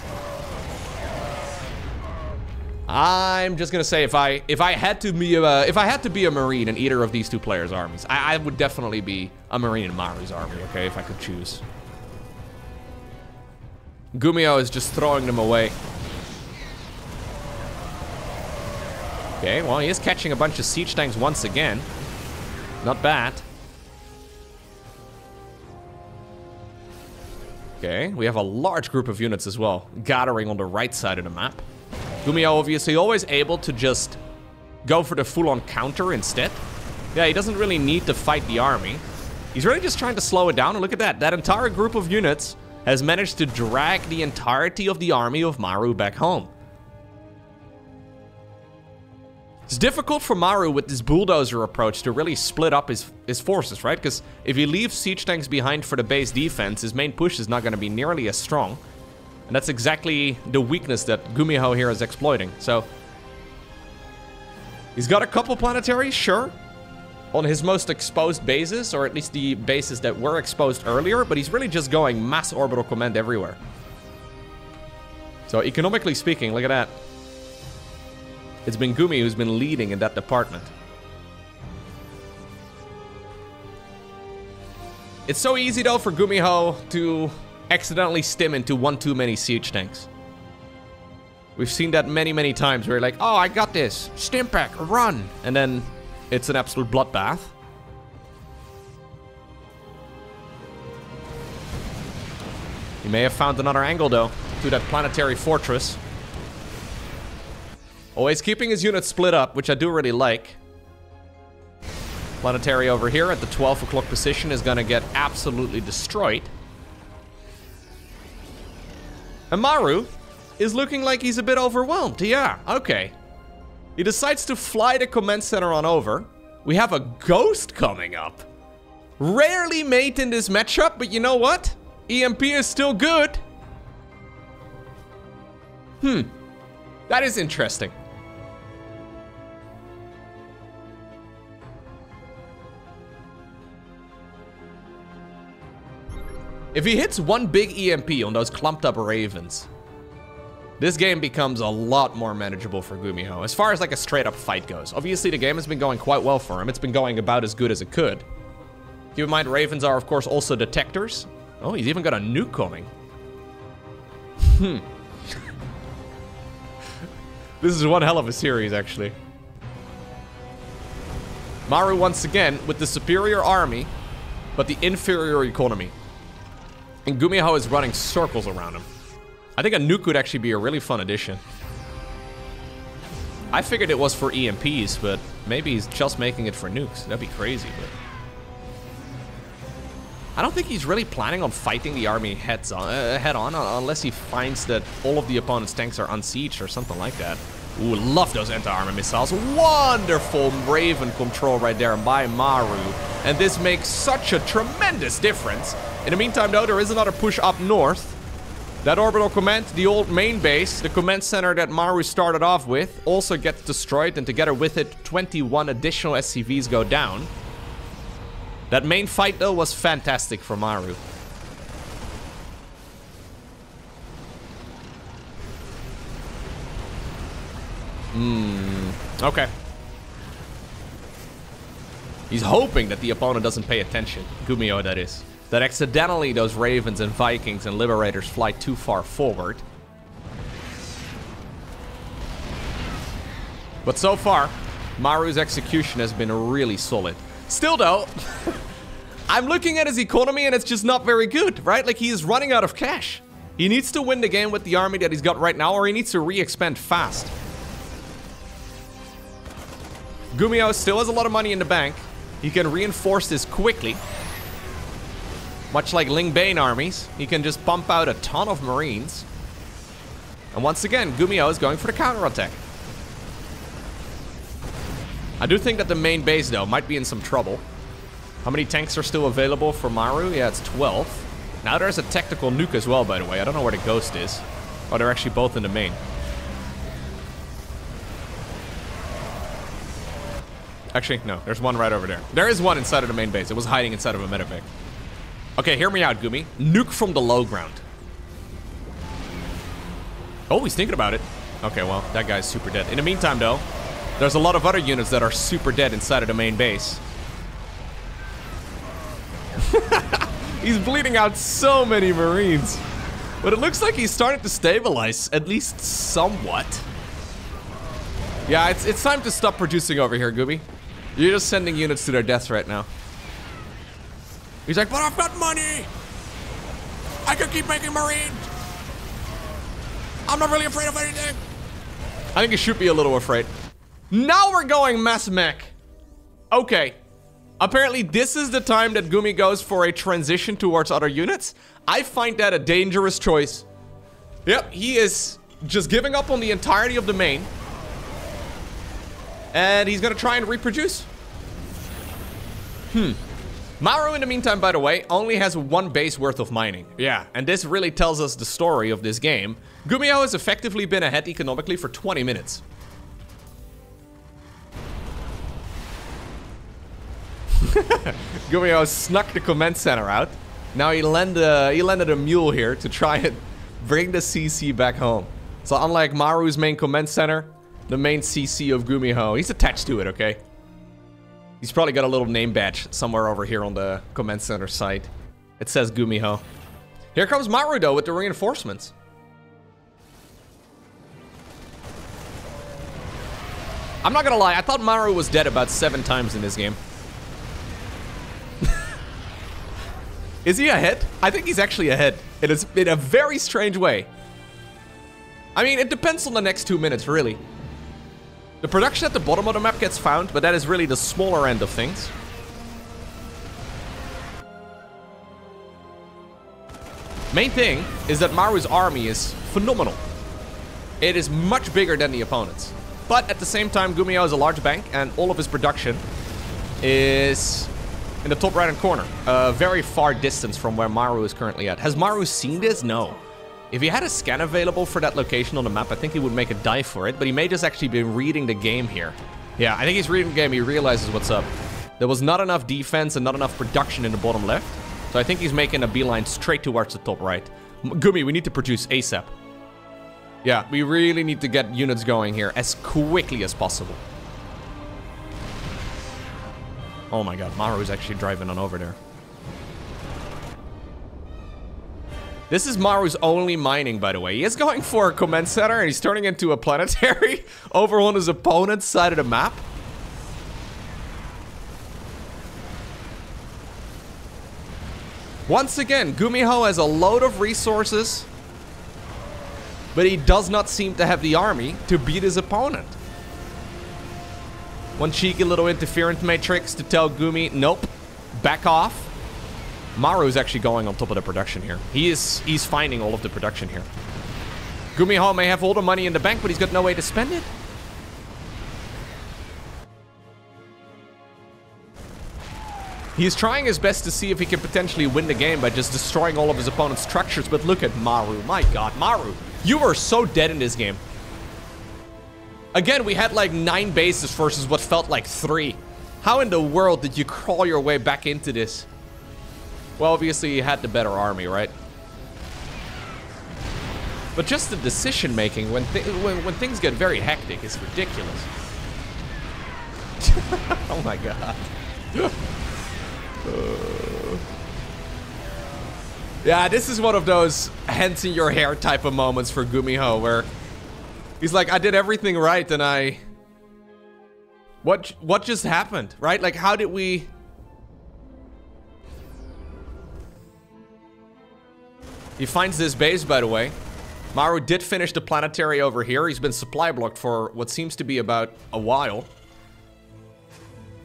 Speaker 1: I'm just gonna say, if I had to be a Marine in either of these two players' armies, I would definitely be a Marine in Maru's army. Okay, if I could choose. GuMiho is just throwing them away. Okay, well, he is catching a bunch of siege tanks once again. Not bad. Okay, we have a large group of units as well, gathering on the right side of the map. GuMiho obviously always able to just go for the full-on counter instead. Yeah, he doesn't really need to fight the army. He's really just trying to slow it down, and look at that. That entire group of units has managed to drag the entirety of the army of Maru back home. It's difficult for Maru with this bulldozer approach to really split up his forces, right? Because if he leaves siege tanks behind for the base defense, his main push is not going to be nearly as strong. And that's exactly the weakness that GuMiho here is exploiting. So, he's got a couple planetaries, sure, on his most exposed bases, or at least the bases that were exposed earlier, but he's really just going mass orbital command everywhere. So, economically speaking, look at that. It's been GuMi who's been leading in that department. It's so easy, though, for GuMiho to accidentally stim into one too many siege tanks. We've seen that many, many times where you're like, oh, I got this. Stim pack, run. And then it's an absolute bloodbath. He may have found another angle, though, to that planetary fortress. Always keeping his units split up, which I do really like. Planetary over here at the 12 o'clock position is going to get absolutely destroyed. And Maru is looking like he's a bit overwhelmed. Yeah, okay. He decides to fly the command center on over. We have a ghost coming up. Rarely made in this matchup, but you know what? EMP is still good. That is interesting. If he hits one big EMP on those clumped up ravens, this game becomes a lot more manageable for GuMiho, as far as like a straight up fight goes. Obviously, the game has been going quite well for him. It's been going about as good as it could. Keep in mind, ravens are, of course, also detectors. Oh, he's even got a nuke coming. This is one hell of a series, actually. Maru, once again, with the superior army, but the inferior economy. And GuMiho is running circles around him. I think a nuke would actually be a really fun addition. I figured it was for EMPs, but maybe he's just making it for nukes. That'd be crazy, but... I don't think he's really planning on fighting the army head on, unless he finds that all of the opponent's tanks are unsieged or something like that. Ooh, love those anti-armor missiles. Wonderful Raven control right there by Maru. And this makes such a tremendous difference. In the meantime, though, there is another push up north. That orbital command, the old main base, the command center that Maru started off with, also gets destroyed, and together with it, 21 additional SCVs go down. That main fight, though, was fantastic for Maru. Okay. He's hoping that the opponent doesn't pay attention. GuMiho, that is. That accidentally those Ravens and Vikings and Liberators fly too far forward. But so far, Maru's execution has been really solid. Still though, I'm looking at his economy and it's just not very good, right? Like, he is running out of cash. He needs to win the game with the army that he's got right now, or he needs to re-expand fast. GuMiho still has a lot of money in the bank. He can reinforce this quickly. Much like Ling Bane armies, he can just pump out a ton of marines. And once again, GuMiho is going for the counterattack. I do think that the main base, though, might be in some trouble. How many tanks are still available for Maru? Yeah, it's 12. Now there's a tactical nuke as well, by the way. I don't know where the ghost is. Oh, they're actually both in the main. Actually, no. There's one right over there. There is one inside of the main base. It was hiding inside of a medevac. Okay, hear me out, Gumi. Nuke from the low ground. Oh, he's thinking about it. Okay, well, that guy's super dead. In the meantime, though, there's a lot of other units that are super dead inside of the main base. He's bleeding out so many marines. But it looks like he's starting to stabilize, at least somewhat. Yeah, it's time to stop producing over here, Gumi. You're just sending units to their deaths right now. He's like, but I've got money! I can keep making marines! I'm not really afraid of anything! I think he should be a little afraid. Now we're going mass mech. Okay. Apparently this is the time that Gumi goes for a transition towards other units. I find that a dangerous choice. Yep, he is just giving up on the entirety of the main. And he's gonna try and reproduce. Maru, in the meantime, by the way, only has 1 base worth of mining. Yeah, and this really tells us the story of this game. GuMiho has effectively been ahead economically for 20 minutes. GuMiho snuck the command center out. Now he landed a mule here to try and bring the CC back home. So unlike Maru's main command center, the main CC of GuMiho, he's attached to it, okay? He's probably got a little name badge somewhere over here on the command center site. It says GuMiho. Here comes Maru, though, with the reinforcements. I'm not gonna lie, I thought Maru was dead about 7 times in this game. Is he ahead? I think he's actually ahead. It is in a very strange way. I mean, it depends on the next 2 minutes, really. The production at the bottom of the map gets found, but that is really the smaller end of things. Main thing is that Maru's army is phenomenal. It is much bigger than the opponent's. But at the same time, GuMiho has a large bank, and all of his production is in the top right-hand corner. A very far distance from where Maru is currently at. Has Maru seen this? No. If he had a scan available for that location on the map, I think he would make a dive for it, but he may just actually be reading the game here. Yeah, I think he's reading the game. He realizes what's up. There was not enough defense and not enough production in the bottom left, so I think he's making a beeline straight towards the top right. Gumi, we need to produce ASAP. Yeah, we really need to get units going here as quickly as possible. Oh my god, Maru's actually driving on over there. This is Maru's only mining, by the way. He is going for a command center, and he's turning into a planetary over on his opponent's side of the map. Once again, GuMiho has a load of resources, but he does not seem to have the army to beat his opponent. One cheeky little interference matrix to tell Gumi, nope, back off. Maru is actually going on top of the production here. He's finding all of the production here. GuMiho may have all the money in the bank, but he's got no way to spend it. He's trying his best to see if he can potentially win the game by just destroying all of his opponent's structures, but look at Maru. My god, Maru, you are so dead in this game. Again, we had like 9 bases versus what felt like 3. How in the world did you crawl your way back into this? Well, obviously you had the better army, right? But just the decision making when things get very hectic is ridiculous. Oh my god. Yeah, this is one of those hands in your hair type of moments for GuMiho where he's like, I did everything right and I What just happened, right? Like, how did we... He finds this base, by the way. Maru did finish the planetary over here. He's been supply blocked for what seems to be about a while.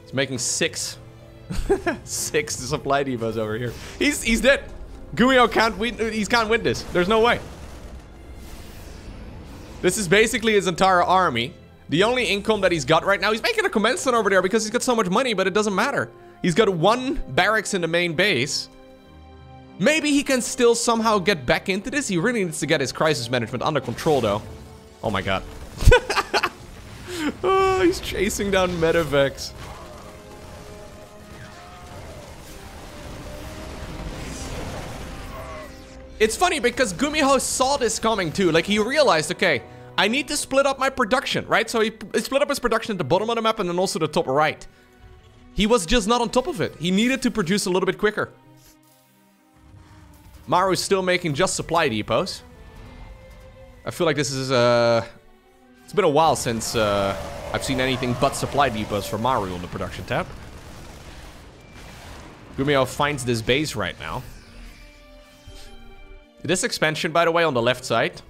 Speaker 1: He's making 6 supply depots over here. He's dead. GuMiho can't win. He can't win this. There's no way. This is basically his entire army. The only income that he's got right now, he's making a command center over there because he's got so much money, but it doesn't matter. He's got 1 barracks in the main base. Maybe he can still somehow get back into this. He really needs to get his crisis management under control, though. Oh my god. Oh, he's chasing down medevacs. It's funny because GuMiho saw this coming too. Like, he realized, okay, I need to split up my production, right? So he split up his production at the bottom of the map and then also the top right. He was just not on top of it. He needed to produce a little bit quicker. Maru is still making just supply depots. I feel like this is, it's been a while since I've seen anything but supply depots for Maru on the production tab. GuMiho finds this base right now. This expansion, by the way, on the left side,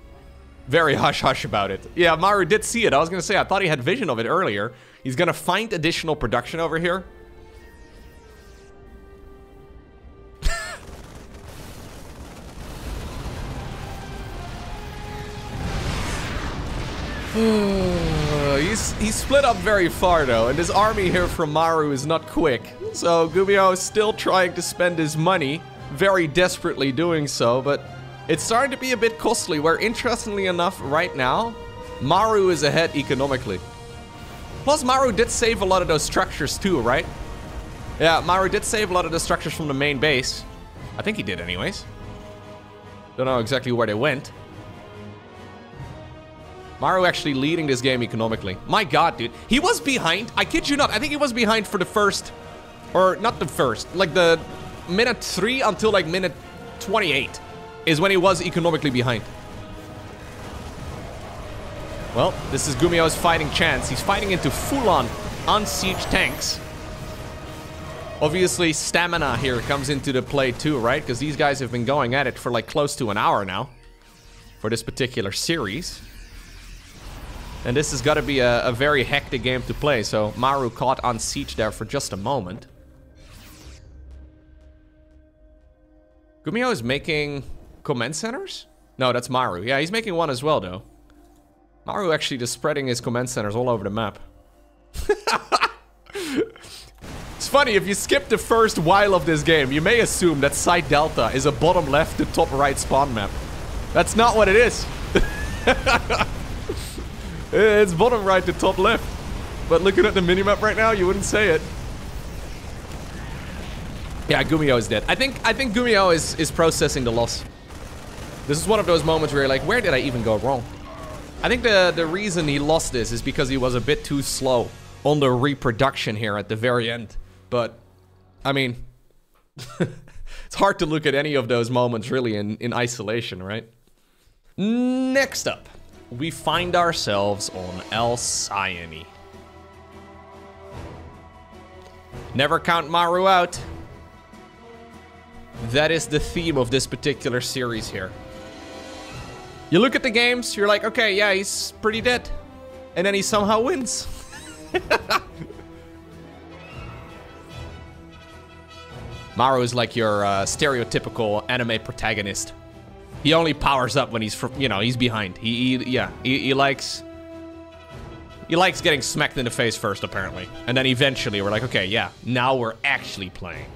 Speaker 1: very hush-hush about it. Yeah, Maru did see it. I was going to say, I thought he had vision of it earlier. He's going to find additional production over here. He's split up very far, though, and this army here from Maru is not quick. So GuMiho is still trying to spend his money, very desperately doing so, but it's starting to be a bit costly, where, interestingly enough, right now, Maru is ahead economically. Plus, Maru did save a lot of those structures too, right? Yeah, Maru did save a lot of the structures from the main base. I think he did anyways. Don't know exactly where they went. Maru actually leading this game economically. My god, dude. He was behind. I kid you not. I think he was behind for the first... Or, not the first. Like, the minute 3 until, like, minute 28 is when he was economically behind. Well, this is GuMiho's fighting chance. He's fighting into full-on unsieged tanks. Obviously, stamina here comes into the play too, right? Because these guys have been going at it for, like, close to an hour now. For this particular series. And this has got to be a very hectic game to play. So Maru caught on siege there for just a moment. GuMiho is making command centers? No, that's Maru. Yeah, he's making one as well, though. Maru actually just spreading his command centers all over the map. It's funny, if you skip the first while of this game, you may assume that Site Delta is a bottom left to top right spawn map. That's not what it is. It's bottom right to top left. But looking at the minimap right now, you wouldn't say it. Yeah, GuMiho is dead. I think GuMiho is processing the loss. This is one of those moments where you're like, where did I even go wrong? I think the reason he lost this is because he was a bit too slow on the reproduction here at the very end. But, I mean, it's hard to look at any of those moments really in isolation, right? Next up, we find ourselves on El Sayani. Never count Maru out. That is the theme of this particular series here. You look at the games, you're like, okay, yeah, he's pretty dead. And then he somehow wins. Maru is like your stereotypical anime protagonist. He only powers up when he's, you know, he's behind. He likes getting smacked in the face first, apparently. And then eventually we're like, okay, yeah, now we're actually playing.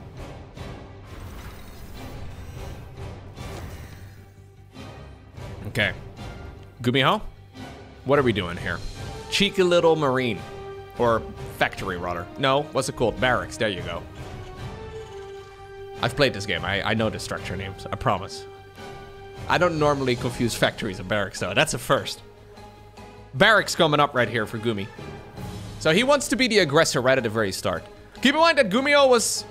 Speaker 1: Okay. GuMiho? What are we doing here? Cheeky little marine. Or factory, rather. No, what's it called? Barracks, there you go. I've played this game. I know the structure names, I promise. I don't normally confuse factories and barracks, though. That's a first. Barracks coming up right here for Gumi. So he wants to be the aggressor right at the very start. Keep in mind that GuMiho was,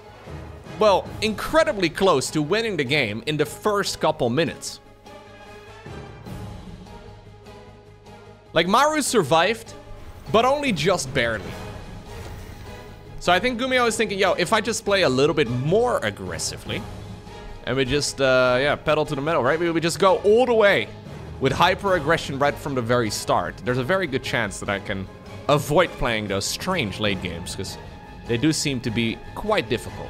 Speaker 1: well, incredibly close to winning the game in the first couple minutes. Like, Maru survived, but only just barely. So I think GuMiho is thinking, yo, if I just play a little bit more aggressively, and we just, yeah, pedal to the metal, right? We just go all the way with hyper-aggression right from the very start. There's a very good chance that I can avoid playing those strange late games, because they do seem to be quite difficult.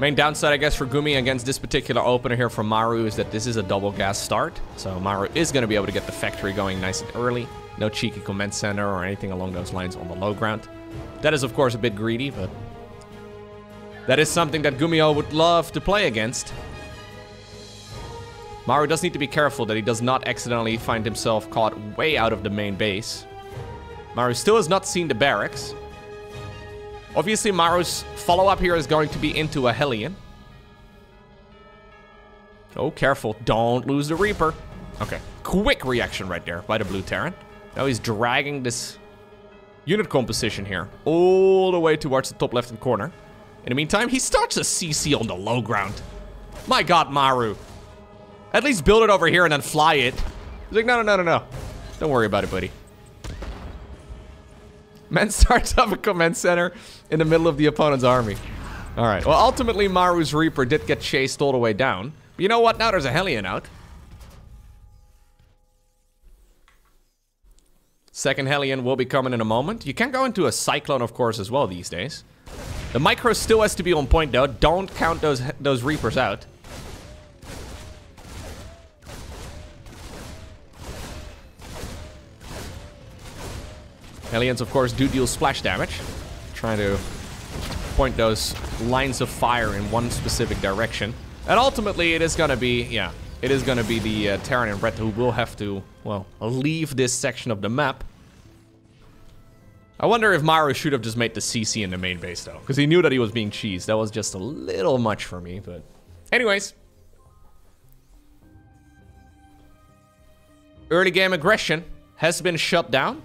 Speaker 1: Main downside, I guess, for Gumi against this particular opener here from Maru is that this is a double gas start. So Maru is going to be able to get the factory going nice and early. No cheeky command center or anything along those lines on the low ground. That is, of course, a bit greedy, but that is something that GuMiho would love to play against. Maru does need to be careful that he does not accidentally find himself caught way out of the main base. Maru still has not seen the barracks. Obviously, Maru's follow-up here is going to be into a Hellion. Oh, careful. Don't lose the Reaper. Okay, quick reaction right there by the blue Terran. Now he's dragging this unit composition here all the way towards the top left-hand corner. In the meantime, he starts a CC on the low ground. My god, Maru. At least build it over here and then fly it. He's like, no. Don't worry about it, buddy. Man starts up a command center in the middle of the opponent's army. Alright, well, ultimately, Maru's Reaper did get chased all the way down. But you know what? Now there's a Hellion out. Second Hellion will be coming in a moment. You can go into a Cyclone, of course, as well these days. The micro still has to be on point, though. Don't count those Reapers out. Hellions, of course, do deal splash damage. Trying to point those lines of fire in one specific direction. And ultimately, it is going to be, yeah, it is going to be the Terran in red who will have to, well, leave this section of the map. I wonder if Maru should have just made the CC in the main base, though. Because he knew that he was being cheesed. That was just a little much for me, but... Anyways. Early game aggression has been shut down.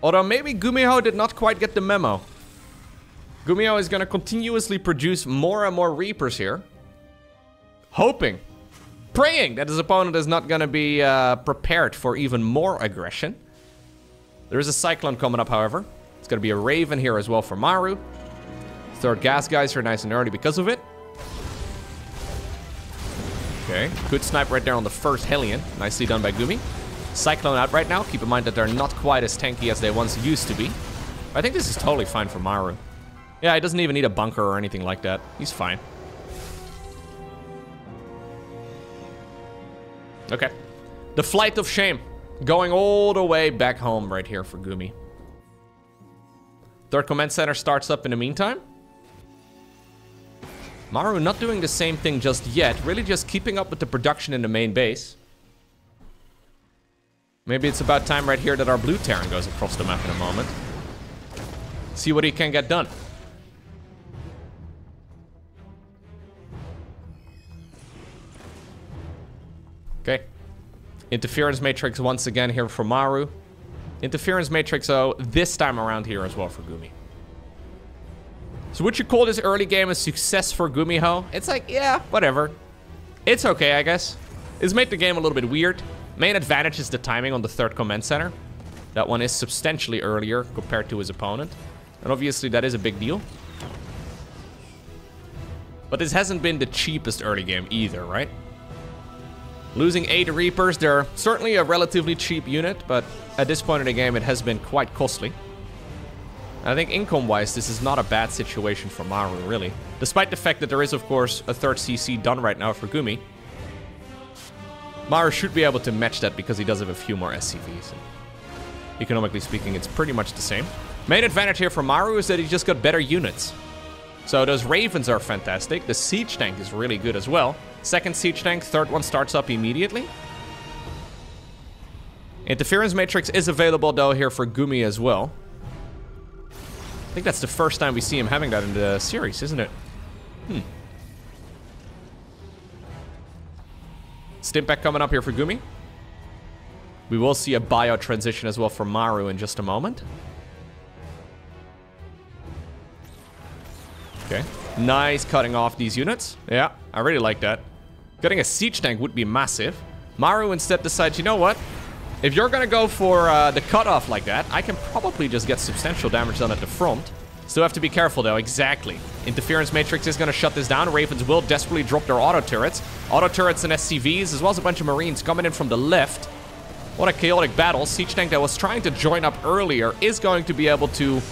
Speaker 1: Although maybe GuMiho did not quite get the memo. GuMiho is going to continuously produce more and more Reapers here. Hoping, praying that his opponent is not going to be prepared for even more aggression. There is a Cyclone coming up, however. It's going to be a Raven here as well for Maru. Third gas guys are nice and early because of it. Okay, good snipe right there on the first Hellion. Nicely done by Gumi. Cyclone out right now. Keep in mind that they're not quite as tanky as they once used to be. I think this is totally fine for Maru. Yeah, he doesn't even need a bunker or anything like that. He's fine. Okay. The Flight of Shame. Going all the way back home right here for Gumi. Third command center starts up in the meantime. Maru not doing the same thing just yet. Really just keeping up with the production in the main base. Maybe it's about time right here that our blue Terran goes across the map in a moment. See what he can get done. Okay. Interference Matrix once again here for Maru. Interference Matrix, oh, this time around here as well for Gumi. So would you call this early game a success for GuMiho? It's like, yeah, whatever. It's okay, I guess. It's made the game a little bit weird. Main advantage is the timing on the third command center. That one is substantially earlier compared to his opponent. And obviously that is a big deal. But this hasn't been the cheapest early game either, right? Losing 8 Reapers, they're certainly a relatively cheap unit, but at this point in the game it has been quite costly. And I think income-wise this is not a bad situation for Maru, really. Despite the fact that there is, of course, a third CC done right now for Gumi. Maru should be able to match that because he does have a few more SCVs. Economically speaking, it's pretty much the same. Main advantage here for Maru is that he just got better units. So those Ravens are fantastic. The Siege Tank is really good as well. Second Siege Tank, third one starts up immediately. Interference Matrix is available though here for Gumi as well. I think that's the first time we see him having that in the series, isn't it? Stimpack coming up here for Gumi. We will see a bio transition as well for Maru in just a moment. Okay, nice cutting off these units. Yeah, I really like that. Getting a Siege Tank would be massive. Maru instead decides, you know what? If you're gonna go for the cutoff like that, I can probably just get substantial damage done at the front. Still have to be careful though, exactly. Interference Matrix is gonna shut this down. Ravens will desperately drop their auto turrets. Auto turrets and SCVs, as well as a bunch of Marines coming in from the left. What a chaotic battle. Siege tank that was trying to join up earlier is going to be able to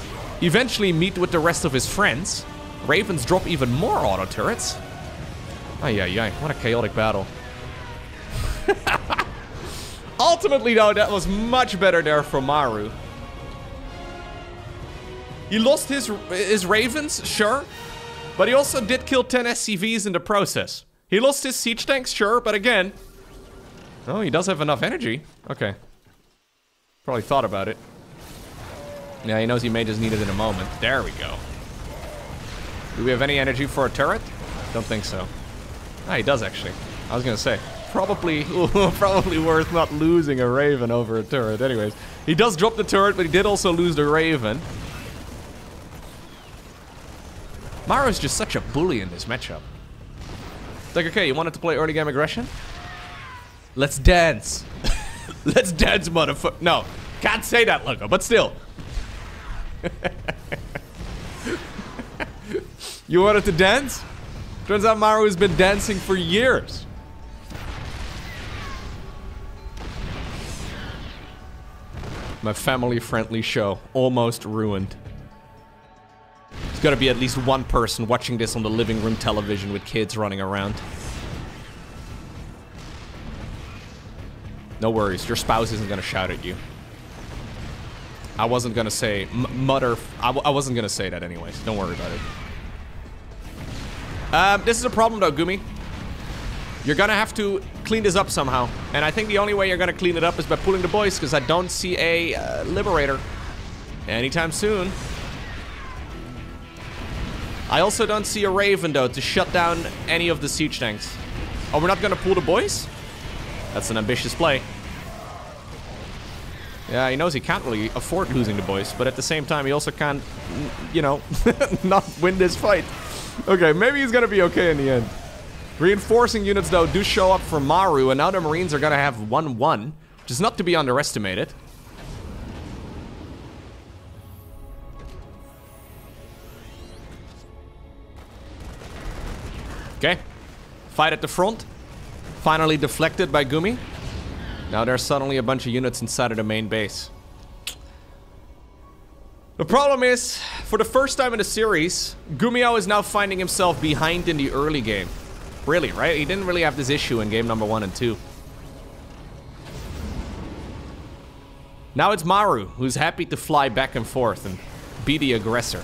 Speaker 1: eventually meet with the rest of his friends. Ravens drop even more auto turrets. Ay, ay, ay. What a chaotic battle. Ultimately, though, that was much better there for Maru. He lost his Ravens, sure. But he also did kill 10 SCVs in the process. He lost his siege tanks, sure, but again... Oh, he does have enough energy. Okay. Probably thought about it. Yeah, he knows he may just need it in a moment. There we go. Do we have any energy for a turret? Don't think so. Ah, he does, actually. I was gonna say. Probably worth not losing a Raven over a turret. Anyways, he does drop the turret, but he did also lose the Raven. Maru is just such a bully in this matchup. It's like, okay, you wanted to play early game aggression? Let's dance. Let's dance, motherfucker. No, can't say that, Loko, but still. You wanted to dance? Turns out Maru has been dancing for years. My family-friendly show almost ruined. There's gotta be at least one person watching this on the living room television with kids running around. No worries, your spouse isn't gonna shout at you. I wasn't gonna say I wasn't gonna say that anyways. Don't worry about it. This is a problem though, Gumi. You're gonna have to clean this up somehow. And I think the only way you're gonna clean it up is by pulling the boys, because I don't see a Liberator anytime soon. I also don't see a Raven, though, to shut down any of the siege tanks. Oh, we're not gonna pull the boys? That's an ambitious play. Yeah, he knows he can't really afford losing the boys, but at the same time, he also can't, you know, not win this fight. Okay, maybe he's gonna be okay in the end. Reinforcing units, though, do show up for Maru, and now the Marines are gonna have 1-1, which is not to be underestimated. Okay, fight at the front. Finally deflected by Gumi. Now there's suddenly a bunch of units inside of the main base. The problem is, for the first time in the series, GuMiho is now finding himself behind in the early game. Really, right? He didn't really have this issue in game number 1 and 2. Now it's Maru, who's happy to fly back and forth and be the aggressor.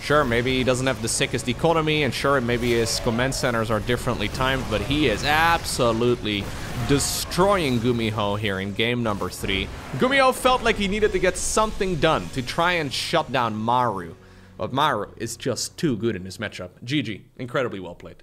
Speaker 1: Sure, maybe he doesn't have the sickest economy, and sure, maybe his command centers are differently timed, but he is absolutely destroying GuMiho here in game number 3. GuMiho felt like he needed to get something done to try and shut down Maru. But Maru is just too good in this matchup. GG. Incredibly well played.